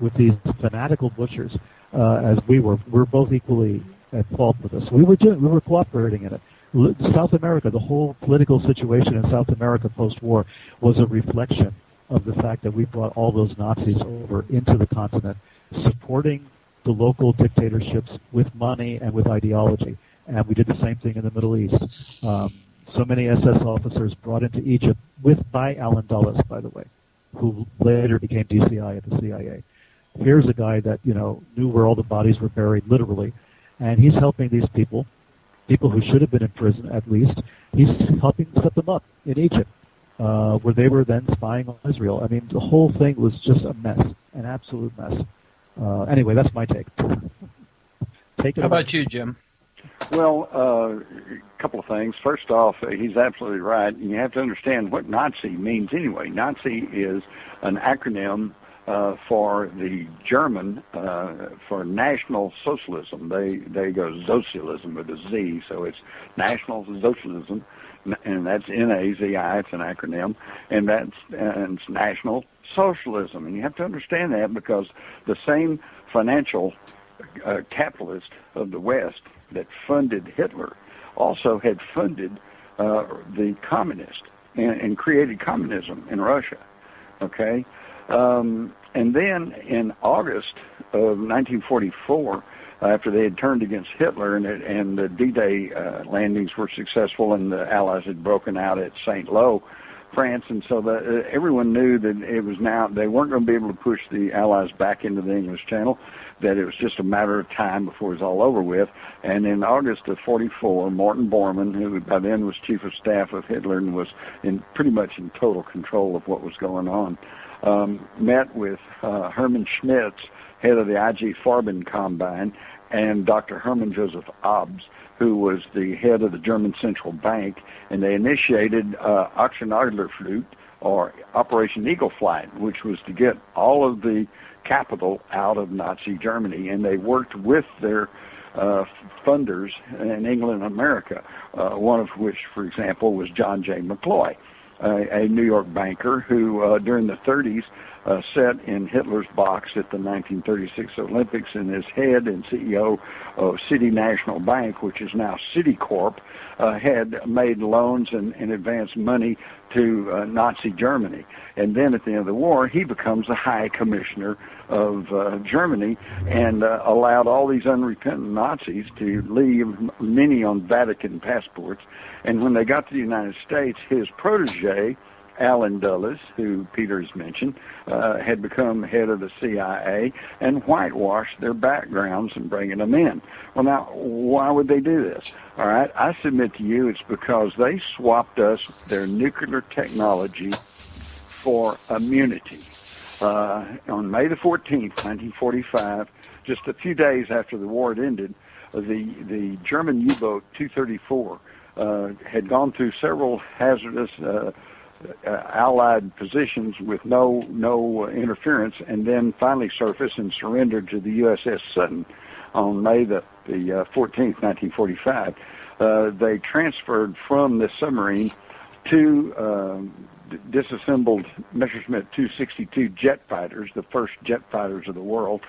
with these fanatical butchers, as we were. We're both equally at fault with this. We were cooperating in it. South America, the whole political situation in South America post-war was a reflection of the fact that we brought all those Nazis over into the continent, supporting the local dictatorships with money and with ideology. And we did the same thing in the Middle East. So many SS officers brought into Egypt by Alan Dulles, by the way, who later became DCI at the CIA. Here's a guy that, knew where all the bodies were buried, literally, and he's helping these people who should have been in prison at least. He's helping set them up in Egypt, where they were then spying on Israel. I mean, the whole thing was just a mess, an absolute mess. Anyway, that's my take. How about you, Jim? Well, a couple of things. First off, he's absolutely right. You have to understand what Nazi means anyway. Nazi is an acronym for the German for National Socialism. They go Socialism with a Z, so it's National Socialism, and that's N-A-Z-I. It's an acronym, and it's National Socialism. And you have to understand that because the same financial capitalist of the West that funded Hitler also had funded the communists and created communism in Russia. Okay? And then in August of 1944, after they had turned against Hitler and the D-Day landings were successful and the Allies had broken out at St. Lo, France, and so everyone knew that it was now, they weren't going to be able to push the Allies back into the English Channel, that it was just a matter of time before it was all over with. And in August of 44, Morton Bormann, who by then was chief of staff of Hitler and was pretty much in total control of what was going on, met with Hermann Schmitz, head of the IG Farben Combine, and Dr. Hermann Joseph Abs, who was the head of the German Central Bank, and they initiated Action Adlerflut, or Operation Eagle Flight, which was to get all of the capital out of Nazi Germany, and they worked with their funders in England and America, one of which, for example, was John J. McCloy, a New York banker who, during the 30s, sat in Hitler's box at the 1936 Olympics, and is head and CEO of City National Bank, which is now Citicorp, had made loans and advanced money to Nazi Germany. And then at the end of the war, he becomes the High Commissioner of Germany and allowed all these unrepentant Nazis to leave, many on Vatican passports. And when they got to the United States, his protege, Allen Dulles, who Peter has mentioned, had become head of the CIA and whitewashed their backgrounds and bringing them in. Well, now, why would they do this? All right, I submit to you it's because they swapped us their nuclear technology for immunity. On May the 14th, 1945, just a few days after the war had ended, the German U-boat 234 had gone through several hazardous Allied positions with no interference, and then finally surfaced and surrendered to the USS Sutton on May the 14th, 1945. They transferred from the submarine two disassembled Messerschmitt 262 jet fighters, the first jet fighters of the world,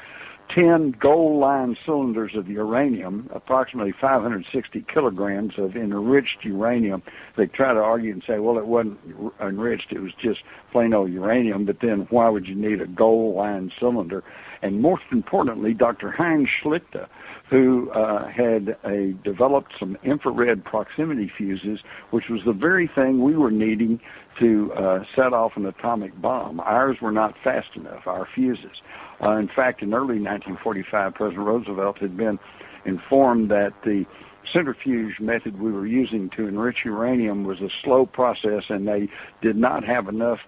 10 gold-lined cylinders of uranium, approximately 560 kilograms of enriched uranium. They try to argue and say, well, it wasn't enriched, it was just plain old uranium, but then why would you need a gold-lined cylinder? And most importantly, Dr. Heinz Schlichte, who had developed some infrared proximity fuses, which was the very thing we were needing to set off an atomic bomb. Ours were not fast enough, our fuses. In fact, in early 1945, President Roosevelt had been informed that the centrifuge method we were using to enrich uranium was a slow process, and they did not have enough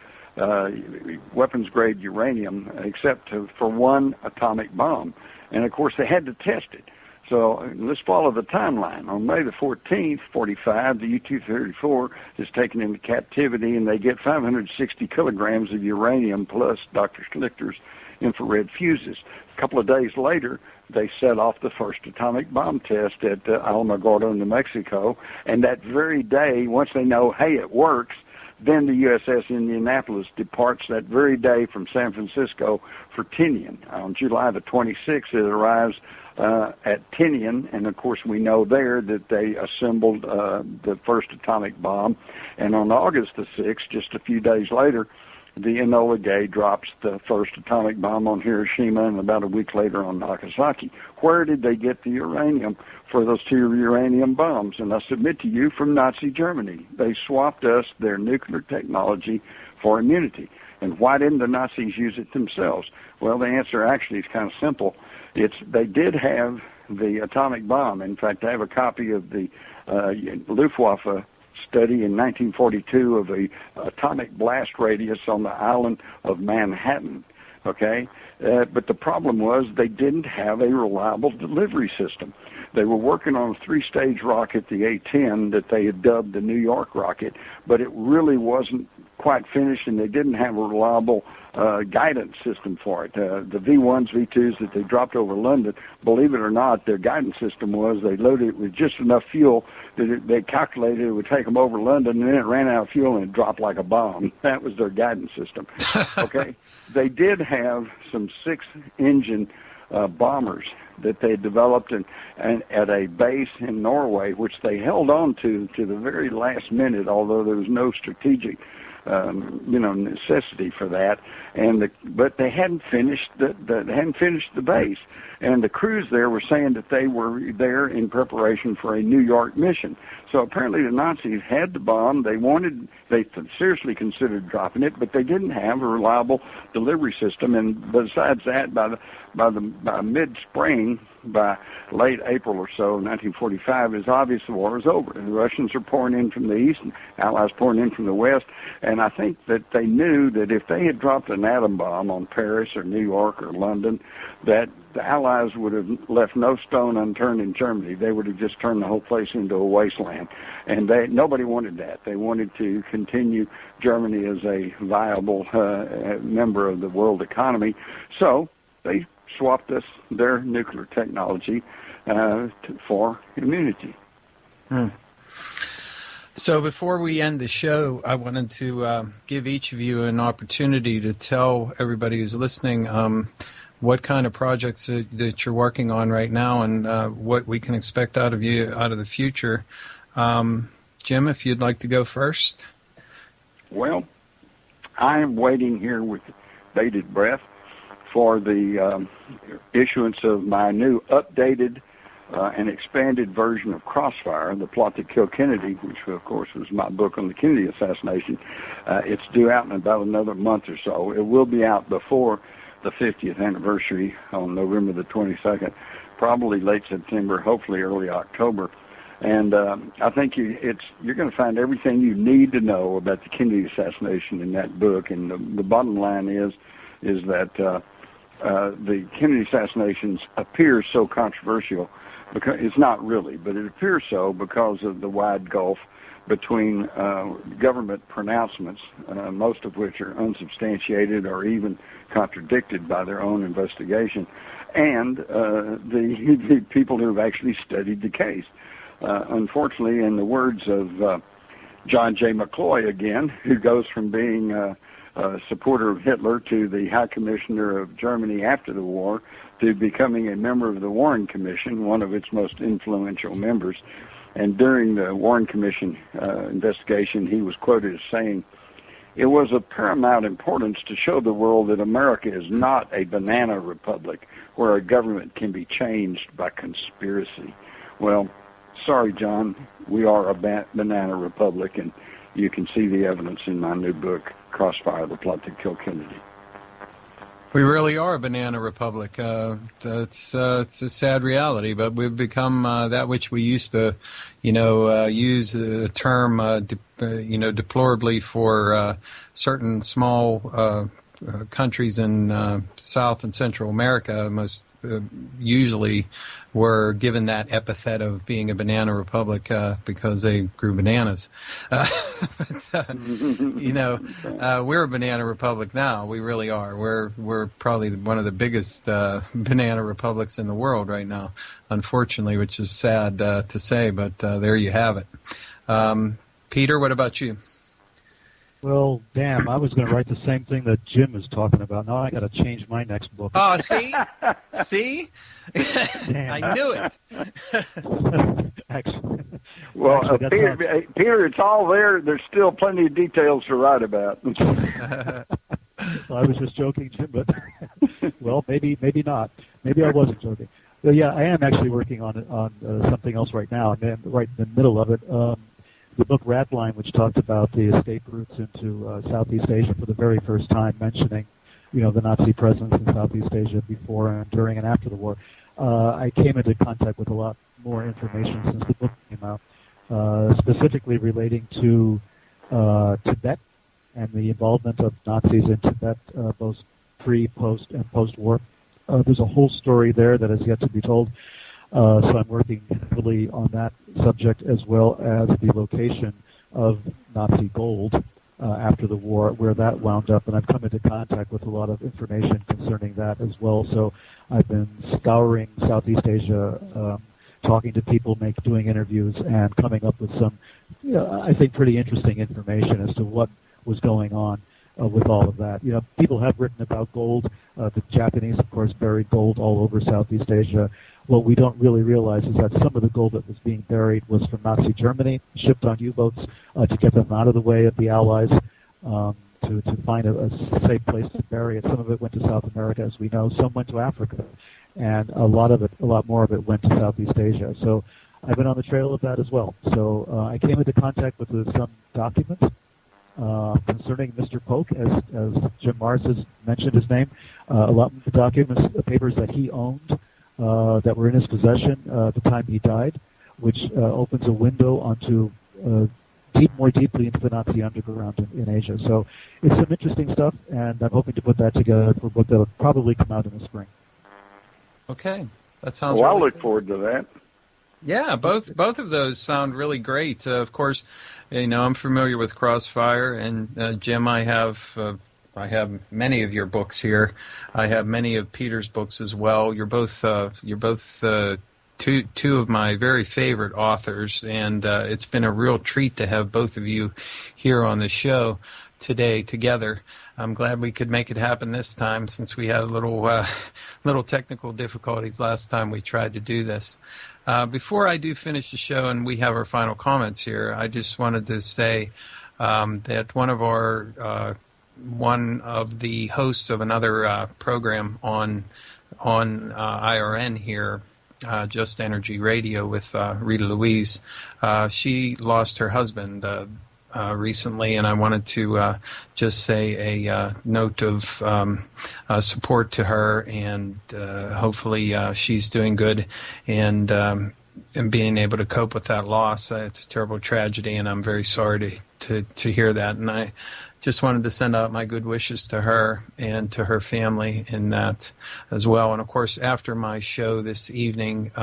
weapons-grade uranium except for one atomic bomb. And, of course, they had to test it. So let's follow the timeline. On May the 14th, 45, the U-234 is taken into captivity, and they get 560 kilograms of uranium plus Dr. Schlichte's infrared fuses. A couple of days later, they set off the first atomic bomb test at Alamogordo, New Mexico, and that very day, once they know, hey, it works, then the USS Indianapolis departs that very day from San Francisco for Tinian. On July the 26th, it arrives at Tinian, and of course we know there that they assembled the first atomic bomb. And on August the 6th, just a few days later, the Enola Gay drops the first atomic bomb on Hiroshima, and about a week later on Nagasaki. Where did they get the uranium for those two uranium bombs? And I submit to you, from Nazi Germany. They swapped us their nuclear technology for immunity. And why didn't the Nazis use it themselves? Well, the answer actually is kind of simple. They did have the atomic bomb. In fact, I have a copy of the Luftwaffe study in 1942 of the atomic blast radius on the island of Manhattan, okay? But the problem was they didn't have a reliable delivery system. They were working on a 3-stage rocket, the A-10, that they had dubbed the New York rocket, but it really wasn't quite finished, and they didn't have a reliable guidance system for it. The V-1s, V-2s that they dropped over London, believe it or not, their guidance system was they loaded it with just enough fuel that they calculated it would take them over London, and then it ran out of fuel and it dropped like a bomb. That was their guidance system. Okay, they did have some 6-engine bombers that they developed and at a base in Norway, which they held on to the very last minute, although there was no strategic necessity for that, but they hadn't finished the base, and the crews there were saying that they were there in preparation for a New York mission. So apparently the Nazis had the bomb. They seriously considered dropping it, but they didn't have a reliable delivery system. And besides that, by mid-spring, by late April or so, 1945, it's obvious the war is over. And the Russians are pouring in from the east, and Allies pouring in from the west. And I think that they knew that if they had dropped an atom bomb on Paris or New York or London, that the Allies would have left no stone unturned in Germany. They would have just turned the whole place into a wasteland. And nobody wanted that. They wanted to continue Germany as a viable member of the world economy. So they swapped us their nuclear technology for immunity. So before we end the show, I wanted to give each of you an opportunity to tell everybody who's listening what kind of projects that you're working on right now and what we can expect out of you out of the future. Jim, if you'd like to go first. Well, I am waiting here with bated breath for the issuance of my new updated and expanded version of Crossfire, The Plot to Kill Kennedy, which, of course, was my book on the Kennedy assassination. It's due out in about another month or so. It will be out before the 50th anniversary on November the 22nd, probably late September, hopefully early October. And I think you're going to find everything you need to know about the Kennedy assassination in that book. And the bottom line is that the Kennedy assassinations appear so controversial because it's not really, but it appears so because of the wide gulf between government pronouncements, most of which are unsubstantiated or even contradicted by their own investigation, and the people who have actually studied the case. Unfortunately, in the words of John J. McCloy again, who goes from being a supporter of Hitler to the High Commissioner of Germany after the war to becoming a member of the Warren Commission, one of its most influential members. And during the Warren Commission investigation, he was quoted as saying, "It was of paramount importance to show the world that America is not a banana republic where a government can be changed by conspiracy." Well, sorry, John, we are a banana republic, and you can see the evidence in my new book, Crossfire, The Plot to Kill Kennedy. We really are a banana republic. It's a sad reality, but we've become that which we used to, use the term, deplorably for certain small countries in South and Central America. Most usually were given that epithet of being a banana republic because they grew bananas. We're a banana republic now. We really are. We're probably one of the biggest banana republics in the world right now, unfortunately, which is sad to say, but there you have it. Peter, what about you? Well, damn, I was going to write the same thing that Jim is talking about. Now I got to change my next book. Oh, see? See? I knew it. Actually, Peter, it's all there. There's still plenty of details to write about. Well, I was just joking, Jim, but, well, maybe not. Maybe I wasn't joking. But, yeah, I am actually working on something else right now. I'm right in the middle of it. The book Ratline, which talks about the escape routes into Southeast Asia for the very first time, mentioning, the Nazi presence in Southeast Asia before and during and after the war. I came into contact with a lot more information since the book came out, specifically relating to Tibet and the involvement of Nazis in Tibet, both pre, post, and post-war. There's a whole story there that has yet to be told. So I'm working heavily on that subject as well as the location of Nazi gold after the war, where that wound up, and I've come into contact with a lot of information concerning that as well. So I've been scouring Southeast Asia, talking to people, doing interviews, and coming up with some, I think, pretty interesting information as to what was going on with all of that. People have written about gold. The Japanese, of course, buried gold all over Southeast Asia. What we don't really realize is that some of the gold that was being buried was from Nazi Germany, shipped on U-boats to get them out of the way of the Allies, to find a safe place to bury it. Some of it went to South America, as we know. Some went to Africa, and a lot more of it went to Southeast Asia. So I've been on the trail of that as well. So I came into contact with some documents concerning Mr. Polk, as Jim Mars has mentioned his name. A lot of the documents, the papers that he owned, that were in his possession at the time he died, which opens a window onto more deeply into the Nazi underground in Asia. So it's some interesting stuff, and I'm hoping to put that together for a book that will probably come out in the spring. Okay, that sounds. Well, really I'll look good. forward to that. Yeah, both of those sound really great. Of course, I'm familiar with Crossfire, and Jim, I have many of your books here. I have many of Peter's books as well. You're both two of my very favorite authors, and it's been a real treat to have both of you here on the show today together. I'm glad we could make it happen this time, since we had a little technical difficulties last time we tried to do this. Before I do finish the show and we have our final comments here, I just wanted to say that one of the hosts of another program on IRN here, Just Energy Radio with Rita Louise, she lost her husband recently, and I wanted to just say a note of support to her, and hopefully she's doing good and being able to cope with that loss. It's a terrible tragedy, and I'm very sorry to hear that, and I just wanted to send out my good wishes to her and to her family in that as well. And, of course, after my show this evening,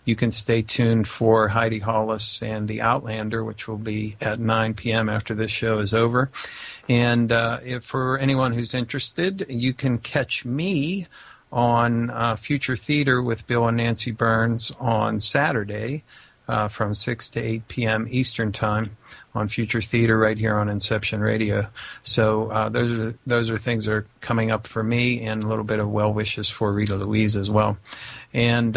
you can stay tuned for Heidi Hollis and The Outlander, which will be at 9 p.m. after this show is over. And if for anyone who's interested, you can catch me on Future Theater with Bill and Nancy Burns on Saturday from 6 to 8 p.m. Eastern Time on Future Theater right here on Inception Radio. So those are things that are coming up for me, and a little bit of well wishes for Rita Louise as well. And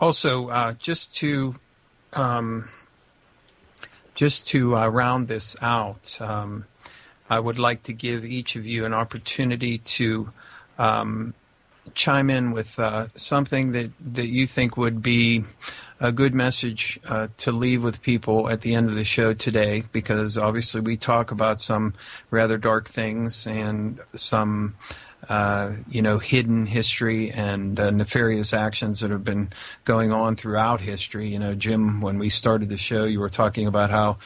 also just to round this out, I would like to give each of you an opportunity to chime in with something that you think would be a good message to leave with people at the end of the show today, because obviously we talk about some rather dark things and some hidden history and nefarious actions that have been going on throughout history. Jim, when we started the show, you were talking about how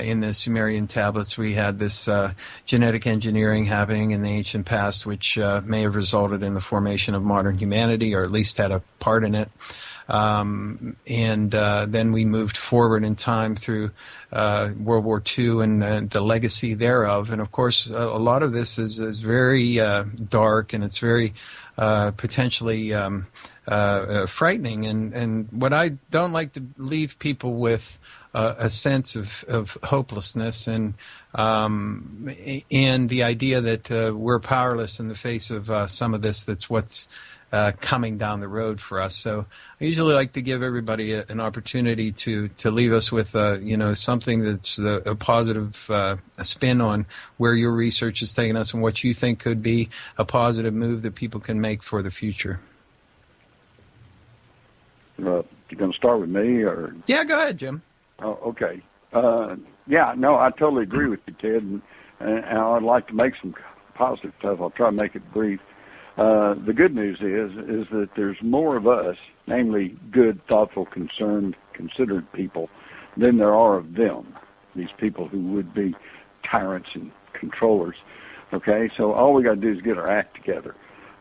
in the Sumerian tablets we had this genetic engineering happening in the ancient past, which may have resulted in the formation of modern humanity, or at least had a part in it. And then we moved forward in time through World War II and the legacy thereof. And, of course, a lot of this is very dark, and it's very potentially frightening. And what I don't like to leave people with a sense of hopelessness and the idea that we're powerless in the face of some of this that's what's coming down the road for us. So I usually like to give everybody an opportunity to leave us with something that's a positive spin on where your research is taking us and what you think could be a positive move that people can make for the future. You going to start with me, or? Yeah, go ahead, Jim. Oh, okay. I totally agree with you, Ted, and I'd like to make some positive stuff. I'll try to make it brief. The good news is that there's more of us, namely good, thoughtful, concerned, considered people, than there are of them, these people who would be tyrants and controllers. Okay, so all we got to do is get our act together.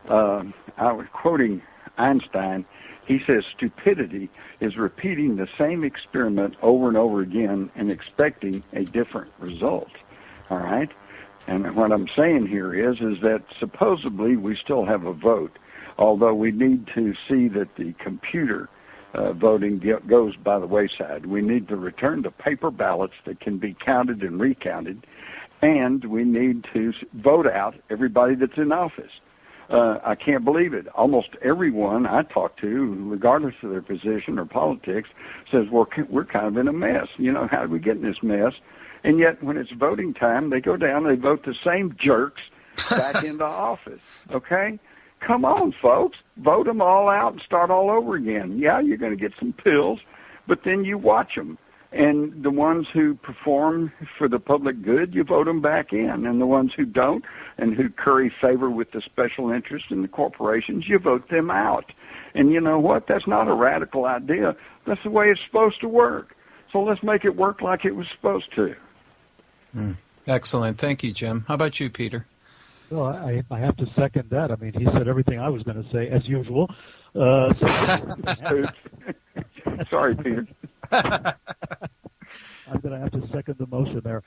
I was quoting Einstein. He says stupidity is repeating the same experiment over and over again and expecting a different result. All right? And what I'm saying here is that supposedly we still have a vote, although we need to see that the computer voting goes by the wayside. We need to return to paper ballots that can be counted and recounted, and we need to vote out everybody that's in office. I can't believe it. Almost everyone I talk to, regardless of their position or politics, says, well, we're kind of in a mess. You know, how did we get in this mess? And yet when it's voting time, they go down, they vote the same jerks back into office. Okay? Come on, folks. Vote them all out and start all over again. Yeah, you're going to get some pills, but then you watch them. And the ones who perform for the public good, you vote them back in. And the ones who don't and who curry favor with the special interest in the corporations, you vote them out. And you know what? That's not a radical idea. That's the way it's supposed to work. So let's make it work like it was supposed to. Excellent. Thank you, Jim. How about you, Peter? Well, I have to second that. I mean, he said everything I was going to say, as usual. Sorry, Peter. I'm going to have to second the motion there.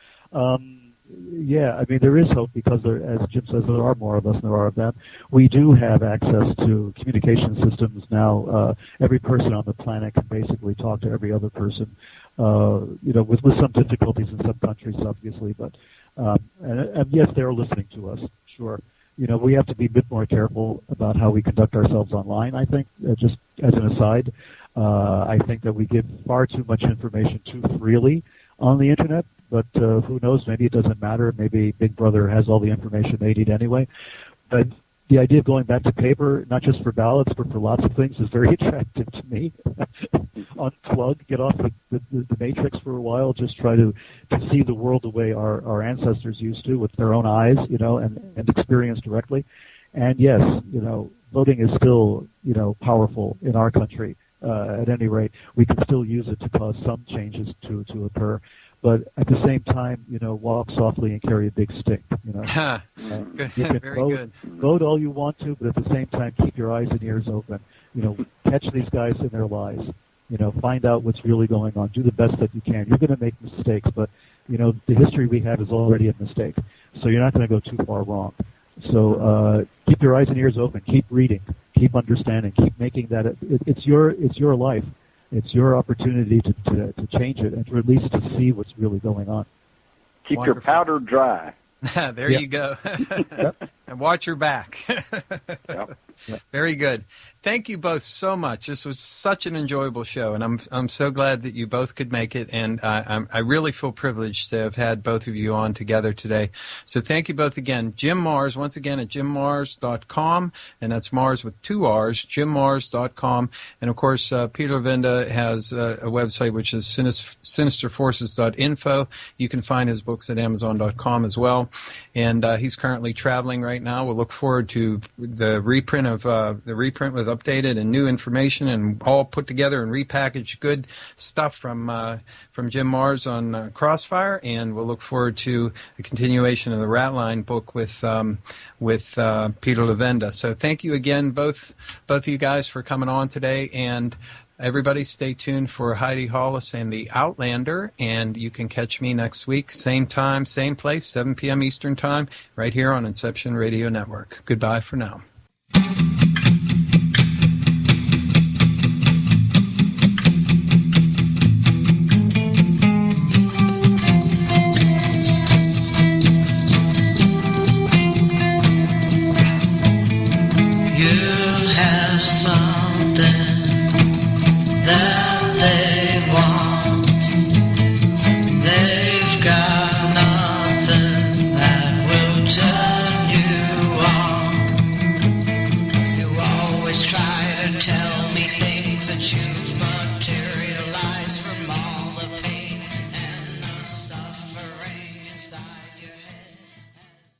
Yeah, I mean, there is hope because, as Jim says, there are more of us than there are of them. We do have access to communication systems now. Every person on the planet can basically talk to every other person, with some difficulties in some countries, obviously. But and yes, they're listening to us, sure. We have to be a bit more careful about how we conduct ourselves online, I think, just as an aside. I think that we give far too much information too freely on the Internet, but who knows, maybe it doesn't matter. Maybe Big Brother has all the information they need anyway. But the idea of going back to paper, not just for ballots, but for lots of things, is very attractive to me. Unplug, get off the matrix for a while, just try to see the world the way our ancestors used to, with their own eyes, and experience directly. And yes, voting is still, powerful in our country. At any rate, we can still use it to cause some changes to occur. But at the same time, walk softly and carry a big stick. You can vote all you want to, but at the same time, keep your eyes and ears open. Catch these guys in their lies. Find out what's really going on. Do the best that you can. You're going to make mistakes, but the history we have is already a mistake, so you're not going to go too far wrong. So keep your eyes and ears open. Keep reading. Keep understanding. Keep making that. It's your life. It's your opportunity to change it and to at least to see what's really going on. Keep Wonderful. your powder dry. There you go. And watch your back. Yep. Very good. Thank you both so much. This was such an enjoyable show, and I'm so glad that you both could make it, and I really feel privileged to have had both of you on together today. So thank you both again. Jim Marrs, once again, at jimmarrs.com, and that's Mars with 2 R's, jimmarrs.com. And, of course, Peter Lavenda has a website which is sinisterforces.info. You can find his books at amazon.com as well. And he's currently traveling right now. We'll look forward to the reprint with updated and new information and all put together and repackaged good stuff from Jim Marrs on Crossfire. And we'll look forward to a continuation of the Ratline book with Peter Lavenda. So thank you again, both of you guys, for coming on today. And everybody stay tuned for Heidi Hollis and the Outlander, and you can catch me next week, same time, same place, 7 p.m. Eastern Time, right here on Inception Radio Network. Goodbye for now.